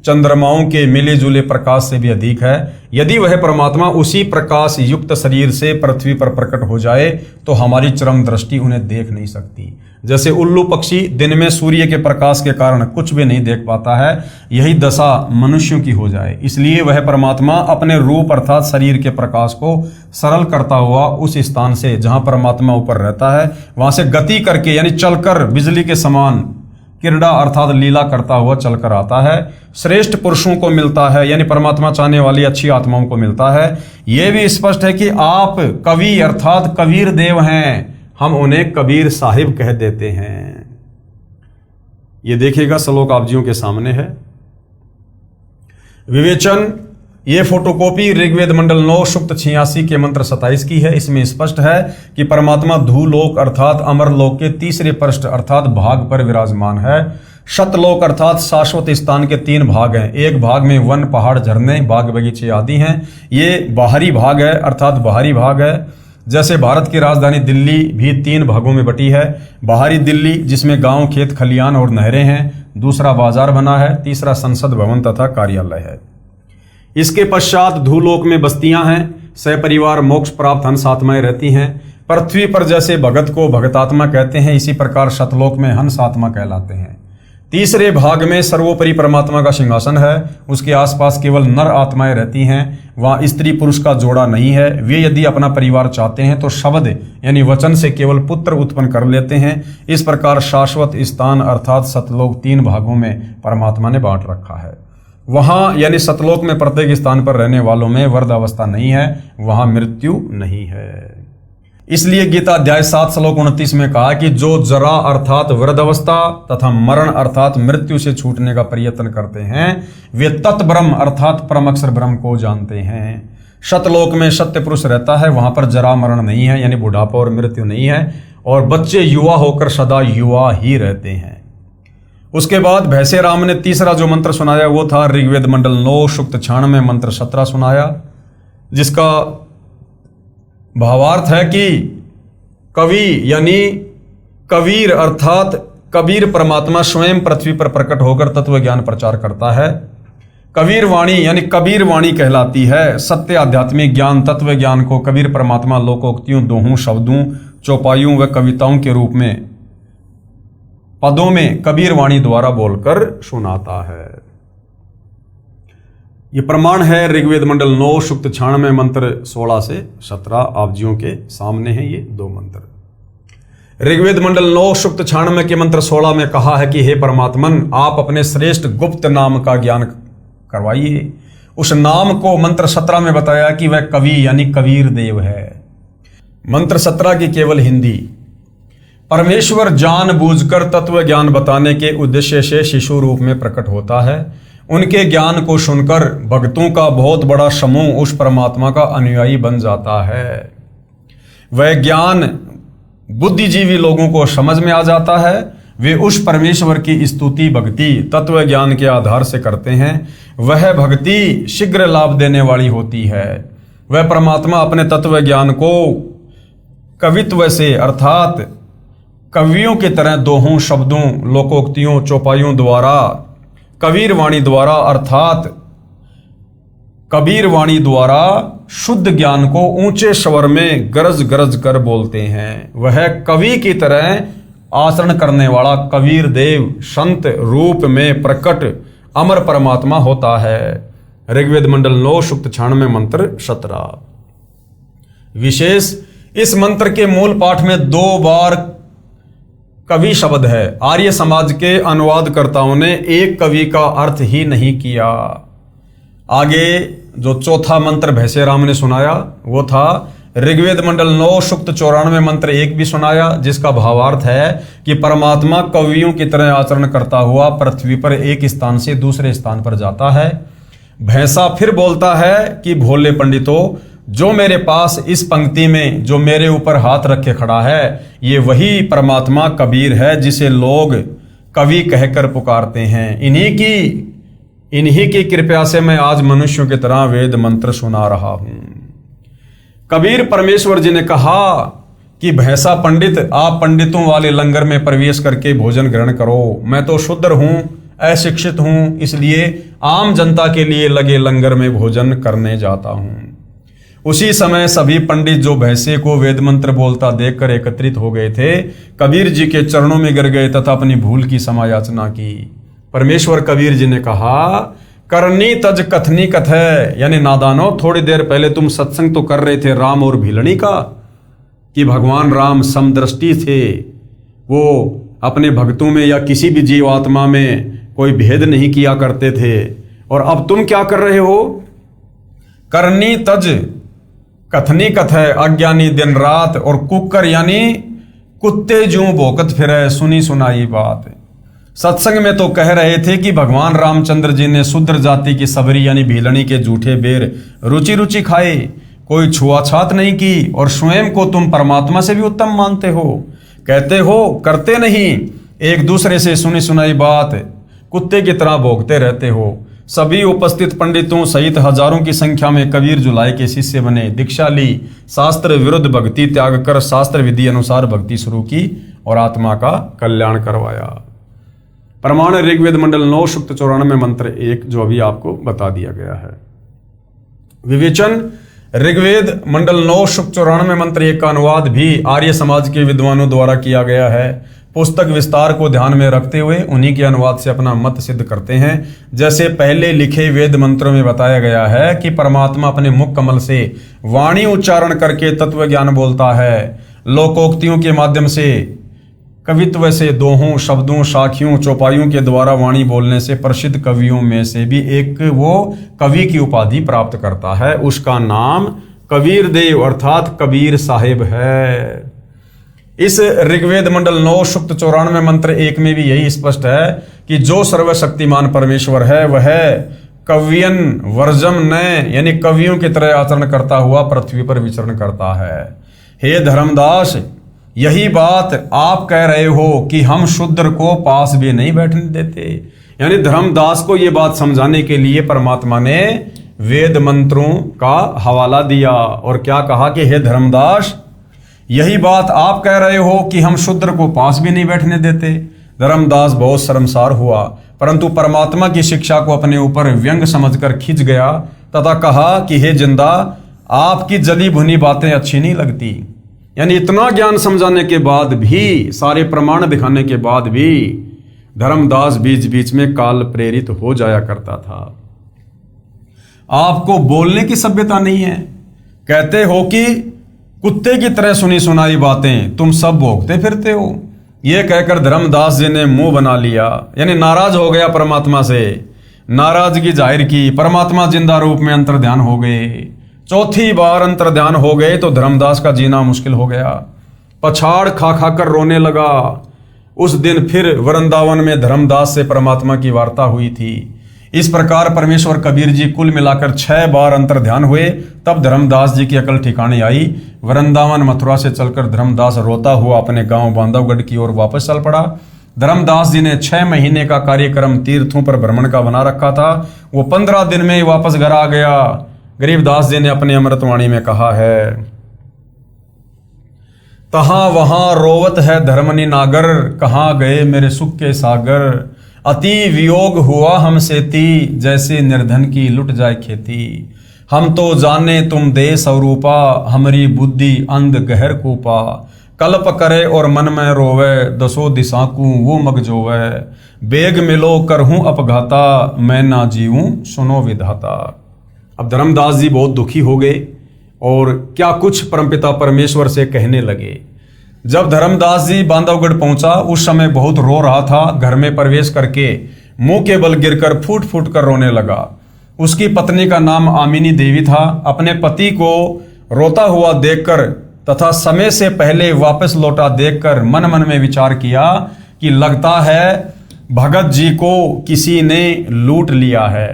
चंद्रमाओं के मिले जुले प्रकाश से भी अधिक है। यदि वह परमात्मा उसी प्रकाश युक्त शरीर से पृथ्वी पर प्रकट हो जाए तो हमारी चरम दृष्टि उन्हें देख नहीं सकती। जैसे उल्लू पक्षी दिन में सूर्य के प्रकाश के कारण कुछ भी नहीं देख पाता है, यही दशा मनुष्यों की हो जाए। इसलिए वह परमात्मा अपने रूप अर्थात शरीर के प्रकाश को सरल करता हुआ उस स्थान से जहां परमात्मा ऊपर रहता है वहां से गति करके यानी चलकर बिजली के समान क्रीड़ा अर्थात लीला करता हुआ चलकर आता है। श्रेष्ठ पुरुषों को मिलता है यानी परमात्मा चाहने वाली अच्छी आत्माओं को मिलता है। यह भी स्पष्ट है कि आप कवि अर्थात कबीर देव हैं, हम उन्हें कबीर साहिब कह देते हैं। ये देखिएगा श्लोक आप जियों के सामने है। विवेचन, ये फोटोकॉपी ऋग्वेद मंडल 9 सूक्त 86 के मंत्र 27 की है। इसमें स्पष्ट है कि परमात्मा धूलोक अर्थात अमरलोक के तीसरे पृष्ठ अर्थात भाग पर विराजमान है। शतलोक अर्थात शाश्वत स्थान के 3 भाग हैं। एक भाग में वन पहाड़ झरने बाग बगीचे आदि हैं, ये बाहरी भाग है अर्थात बाहरी भाग है। जैसे भारत की राजधानी दिल्ली भी 3 भागों में बटी है। बाहरी दिल्ली जिसमें गांव खेत खलियान और नहरें हैं, दूसरा बाजार बना है, तीसरा संसद भवन तथा कार्यालय है। इसके पश्चात धूलोक में बस्तियां हैं, सपरिवार मोक्ष प्राप्त हंस आत्माएं रहती हैं। पृथ्वी पर जैसे भगत को भगतात्मा कहते हैं, इसी प्रकार शतलोक में हंस आत्मा कहलाते हैं। तीसरे भाग में सर्वोपरि परमात्मा का सिंहासन है, उसके आसपास केवल नर आत्माएं रहती हैं। वहां स्त्री पुरुष का जोड़ा नहीं है। वे यदि अपना परिवार चाहते हैं तो शब्द यानी वचन से केवल पुत्र उत्पन्न कर लेते हैं। इस प्रकार शाश्वत स्थान अर्थात सतलोक 3 भागों में परमात्मा ने बांट रखा है। वहां यानी सतलोक में प्रत्येक स्थान पर रहने वालों में वृद्धावस्था नहीं है, वहां मृत्यु नहीं है। इसलिए गीता अध्याय 7 श्लोक 29 में कहा कि जो जरा अर्थात वृद्धावस्था तथा मरण अर्थात मृत्यु से छूटने का प्रयत्न करते हैं वे तत्ब्रह्म अर्थात परम अक्षर ब्रह्म को जानते हैं। शतलोक में सत्य पुरुष रहता है, वहां पर जरा मरण नहीं है यानी बुढ़ापा और मृत्यु नहीं है, और बच्चे युवा होकर सदा युवा ही रहते हैं। उसके बाद भैसे राम ने तीसरा जो मंत्र सुनाया वो था ऋग्वेद मंडल 9 सूक्त 96 मंत्र 17 सुनाया, जिसका भावार्थ है कि कवि यानी कबीर अर्थात कबीर परमात्मा स्वयं पृथ्वी पर प्रकट होकर तत्व ज्ञान प्रचार करता है। कबीर वाणी यानी कबीर वाणी कहलाती है। सत्य आध्यात्मिक ज्ञान तत्व ज्ञान को कबीर परमात्मा लोकोक्तियों, दोहों, शब्दों, चौपाइयों व कविताओं के रूप में पदों में कबीर वाणी द्वारा बोलकर सुनाता है। ये प्रमाण है ऋग्वेद मंडल 9 सूक्त 96 मंत्र 16 से 17 आप जियों के सामने हैं ये दो मंत्र। ऋग्वेद मंडल 9 सूक्त 96 के मंत्र 16 में कहा है कि हे परमात्मन, आप अपने श्रेष्ठ गुप्त नाम का ज्ञान करवाइए। उस नाम को मंत्र 17 में बताया कि वह कवि यानी कबीर देव है। मंत्र 17 की केवल हिंदी। परमेश्वर जानबूझकर तत्व ज्ञान बताने के उद्देश्य से शिशु रूप में प्रकट होता है। उनके ज्ञान को सुनकर भक्तों का बहुत बड़ा समूह उस परमात्मा का अनुयायी बन जाता है। वह ज्ञान बुद्धिजीवी लोगों को समझ में आ जाता है। वे उस परमेश्वर की स्तुति भक्ति तत्व ज्ञान के आधार से करते हैं। वह भक्ति शीघ्र लाभ देने वाली होती है। वह परमात्मा अपने तत्व ज्ञान को कवित्व से अर्थात कवियों की तरह दोहों, शब्दों, लोकोक्तियों, चौपाइयों द्वारा, कबीर वाणी द्वारा अर्थात कबीर वाणी द्वारा शुद्ध ज्ञान को ऊंचे स्वर में गरज गरज कर बोलते हैं। वह कवि की तरह आचरण करने वाला कबीर देव संत रूप में प्रकट अमर परमात्मा होता है। ऋग्वेद मंडल 9 सूक्त 96 मंत्र 17। विशेष इस मंत्र के मूल पाठ में 2 बार कवि शब्द है। आर्य समाज के अनुवादकर्ताओं ने एक कवि का अर्थ ही नहीं किया। आगे जो चौथा मंत्र भैंसे राम ने सुनाया वो था ऋग्वेद मंडल 9 सूक्त 94 मंत्र 1 भी सुनाया, जिसका भावार्थ है कि परमात्मा कवियों की तरह आचरण करता हुआ पृथ्वी पर एक स्थान से दूसरे स्थान पर जाता है। भैंसा फिर बोलता है कि भोले पंडितों, जो मेरे पास इस पंक्ति में जो मेरे ऊपर हाथ रखे खड़ा है, ये वही परमात्मा कबीर है जिसे लोग कवि कहकर पुकारते हैं। इन्हीं की कृपा से मैं आज मनुष्यों की तरह वेद मंत्र सुना रहा हूं। कबीर परमेश्वर जी ने कहा कि भैंसा पंडित, आप पंडितों वाले लंगर में प्रवेश करके भोजन ग्रहण करो। मैं तो शूद्र हूं, अशिक्षित हूं, इसलिए आम जनता के लिए लगे लंगर में भोजन करने जाता हूं। उसी समय सभी पंडित जो भैंसे को वेद मंत्र बोलता देखकर एकत्रित हो गए थे, कबीर जी के चरणों में गिर गए तथा अपनी भूल की क्षमा याचना की। परमेश्वर कबीर जी ने कहा, करनी तज कथनी कथय, यानी नादानो, थोड़ी देर पहले तुम सत्संग तो कर रहे थे राम और भीलनी का कि भगवान राम समदृष्टि थे, वो अपने भक्तों में या किसी भी जीवात्मा में कोई भेद नहीं किया करते थे। और अब तुम क्या कर रहे हो? करनी तज कथनी कथय, अज्ञानी दिन रात, और कुकर यानी कुत्ते जो भोकत फिरे, सुनी सुनाई बात। सत्संग में तो कह रहे थे कि भगवान रामचंद्र जी ने शूद्र जाति की सबरी यानी भीलनी के जूठे बेर रुचि रुचि खाए, कोई छुआछात नहीं की, और स्वयं को तुम परमात्मा से भी उत्तम मानते हो। कहते हो करते नहीं, एक दूसरे से सुनी सुनाई बात कुत्ते की तरह भोगते रहते हो। सभी उपस्थित पंडितों सहित हजारों की संख्या में कबीर जुलाई के शिष्य बने, दीक्षा ली, शास्त्र विरुद्ध भक्ति त्याग कर शास्त्र विधि अनुसार भक्ति शुरू की और आत्मा का कल्याण करवाया। प्रमाण ऋग्वेद मंडल 9 सूक्त 94 मंत्र 1 जो अभी आपको बता दिया गया है। विवेचन ऋग्वेद मंडल 9 सूक्त 94 मंत्र 1 का अनुवाद भी आर्य समाज के विद्वानों द्वारा किया गया है। पुस्तक विस्तार को ध्यान में रखते हुए उन्हीं के अनुवाद से अपना मत सिद्ध करते हैं। जैसे पहले लिखे वेद मंत्रों में बताया गया है कि परमात्मा अपने मुख कमल से वाणी उच्चारण करके तत्व ज्ञान बोलता है। लोकोक्तियों के माध्यम से, कवित्व से, दोहों, शब्दों, साखियों, चौपाइयों के द्वारा वाणी बोलने से प्रसिद्ध कवियों में से भी एक वो कवि की उपाधि प्राप्त करता है। उसका नाम कबीर देव अर्थात कबीर साहिब है। इस ऋग्वेद मंडल 9 सूक्त 94 मंत्र 1 में भी यही स्पष्ट है कि जो सर्वशक्तिमान परमेश्वर है वह कव्यन वर्जम न, यानी कवियों की तरह आचरण करता हुआ पृथ्वी पर विचरण करता है। हे धर्मदास, यही बात आप कह रहे हो कि हम शूद्र को पास भी नहीं बैठने देते। यानी धर्मदास को यह बात समझाने के लिए परमात्मा ने वेद मंत्रों का हवाला दिया और क्या कहा कि हे धर्मदास, यही बात आप कह रहे हो कि हम शूद्र को पास भी नहीं बैठने देते। धर्मदास बहुत शर्मसार हुआ, परंतु परमात्मा की शिक्षा को अपने ऊपर व्यंग समझकर खिंच गया तथा कहा कि हे जिंदा, आपकी जली भुनी बातें अच्छी नहीं लगती। यानी इतना ज्ञान समझाने के बाद भी, सारे प्रमाण दिखाने के बाद भी धर्मदास बीच बीच में काल प्रेरित हो जाया करता था। आपको बोलने की सभ्यता नहीं है। कहते हो कि कुत्ते की तरह सुनी सुनाई बातें तुम सब भोगते फिरते हो। यह कहकर धर्मदास जी ने मुंह बना लिया, यानी नाराज हो गया परमात्मा से, नाराजगी जाहिर की। परमात्मा जिंदा रूप में अंतर्ध्यान हो गए। चौथी बार अंतर्ध्यान हो गए तो धर्मदास का जीना मुश्किल हो गया। पछाड़ खा खा कर रोने लगा। उस दिन फिर वृंदावन में धर्मदास से परमात्मा की वार्ता हुई थी। इस प्रकार परमेश्वर कबीर जी कुल मिलाकर 6 बार अंतर्ध्यान हुए। तब धर्मदास जी की अकल ठिकाने आई। वृंदावन मथुरा से चलकर धर्मदास रोता हुआ अपने गांव बांधवगढ़ की ओर वापस चल पड़ा। धर्मदास जी ने 6 महीने का कार्यक्रम तीर्थों पर भ्रमण का बना रखा था। वो 15 दिन में ही वापस घर आ गया। गरीबदास जी ने अपनी अमृतवाणी में कहा है, तहां वहां रोवत है धर्मनि नागर, कहाँ गए मेरे सुख के सागर। अति वियोग हुआ हमसे ती, जैसे निर्धन की लुट जाए खेती। हम तो जाने तुम दे स्वरूपा, हमारी बुद्धि अंध गहर कूपा। कल्प करे और मन में रोवे, दसो दिशा को वो मग जोवे। बेग मिलो करहूं अपघाता, मैं ना जीऊं सुनो विधाता। अब धर्मदास जी बहुत दुखी हो गए और क्या कुछ परमपिता परमेश्वर से कहने लगे। जब धर्मदास जी बांधवगढ़ पहुंचा उस समय बहुत रो रहा था। घर में प्रवेश करके मुंह के बल गिरकर फूट फूट कर रोने लगा। उसकी पत्नी का नाम आमिनी देवी था। अपने पति को रोता हुआ देखकर तथा समय से पहले वापस लौटा देखकर मन मन में विचार किया कि लगता है भगत जी को किसी ने लूट लिया है।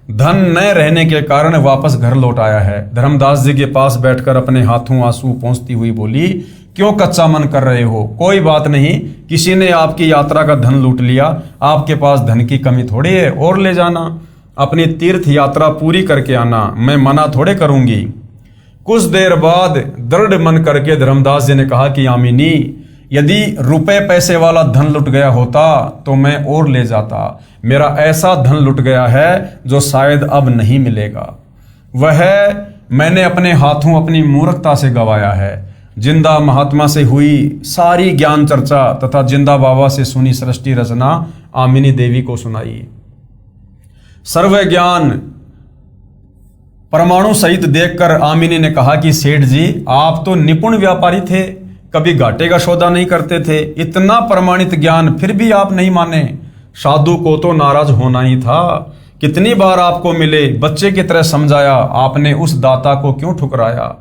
धन न रहने के कारण वापस घर लौट आया है। धर्मदास जी के पास बैठकर अपने हाथों आंसू पोंछती हुई बोली, क्यों कच्चा मन कर रहे हो? कोई बात नहीं, किसी ने आपकी यात्रा का धन लूट लिया। आपके पास धन की कमी थोड़ी है, और ले जाना। अपनी तीर्थ यात्रा पूरी करके आना, मैं मना थोड़े करूंगी। कुछ देर बाद दृढ़ मन करके धर्मदास जी ने कहा कि आमिनी, यदि रुपए पैसे वाला धन लुट गया होता तो मैं और ले जाता। मेरा ऐसा धन लुट गया है जो शायद अब नहीं मिलेगा। वह मैंने अपने हाथों अपनी मूर्खता से गवाया है। जिंदा महात्मा से हुई सारी ज्ञान चर्चा तथा जिंदा बाबा से सुनी सृष्टि रचना आमिनी देवी को सुनाई। सर्व ज्ञान परमाणु सहित देखकर आमिनी ने कहा कि सेठ जी, आप तो निपुण व्यापारी थे, कभी घाटे का सौदा नहीं करते थे। इतना प्रमाणित ज्ञान फिर भी आप नहीं माने। साधु को तो नाराज होना ही था। कितनी बार आपको मिले, बच्चे की तरह समझाया, आपने उस दाता को क्यों ठुकराया?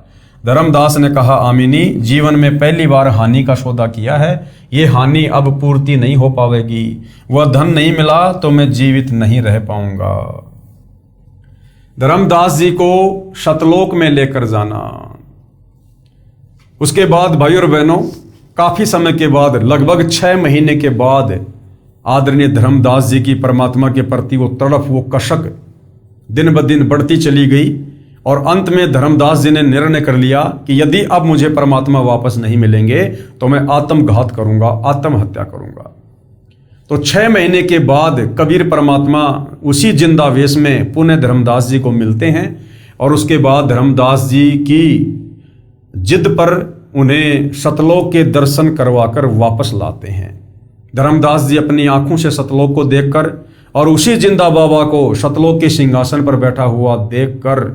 धर्मदास ने कहा, आमिनी, जीवन में पहली बार हानि का सौदा किया है। ये हानि अब पूर्ति नहीं हो पाएगी। वह धन नहीं मिला तो मैं जीवित नहीं रह पाऊंगा। धर्मदास जी को सतलोक में लेकर जाना। उसके बाद भाई और बहनों, काफी समय के बाद, लगभग 6 महीने के बाद, आदरणीय धर्मदास जी की परमात्मा के प्रति वो तड़प, वो कशक दिन ब दिन बढ़ती चली गई। और अंत में धर्मदास जी ने निर्णय कर लिया कि यदि अब मुझे परमात्मा वापस नहीं मिलेंगे तो मैं आत्मघात करूंगा, आत्महत्या करूंगा। तो 6 महीने के बाद कबीर परमात्मा उसी जिंदा वेश में पुनः धर्मदास जी को मिलते हैं और उसके बाद धर्मदास जी की जिद पर उन्हें सतलोक के दर्शन करवाकर वापस लाते हैं। धर्मदास जी अपनी आंखों से सतलोक को देखकर और उसी जिंदा बाबा को सतलोक के सिंहासन पर बैठा हुआ देखकर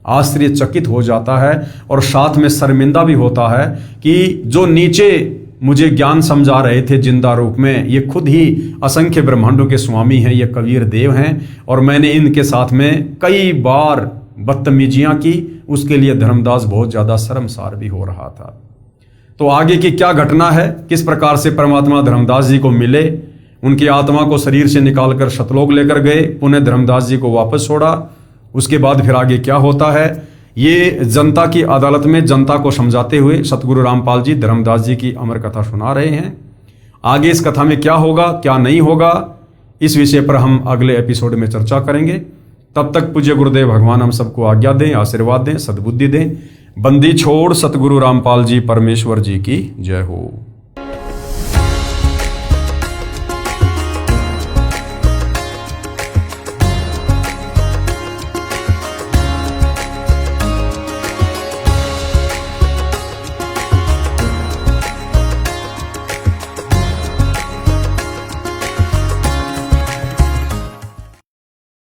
आश्चर्यचकित हो जाता है और साथ में शर्मिंदा भी होता है कि जो नीचे मुझे ज्ञान समझा रहे थे जिंदा रूप में, ये खुद ही असंख्य ब्रह्मांडों के स्वामी हैं, ये कबीर देव हैं और मैंने इनके साथ में कई बार बदतमीजियां की। उसके लिए धर्मदास बहुत ज्यादा शर्मसार भी हो रहा था। तो आगे की क्या घटना है, किस प्रकार से परमात्मा धर्मदास जी को मिले, उनकी आत्मा को शरीर से निकालकर सतलोक लेकर गए, पुनः धर्मदास जी को वापस छोड़ा, उसके बाद फिर आगे क्या होता है, ये जनता की अदालत में जनता को समझाते हुए सतगुरु रामपाल जी धर्मदास जी की अमर कथा सुना रहे हैं। आगे इस कथा में क्या होगा, क्या नहीं होगा, इस विषय पर हम अगले एपिसोड में चर्चा करेंगे। तब तक पूज्य गुरुदेव भगवान हम सबको आज्ञा दें, आशीर्वाद दें, सद्बुद्धि दें। बंदी छोड़ सतगुरु रामपाल जी परमेश्वर जी की जय हो।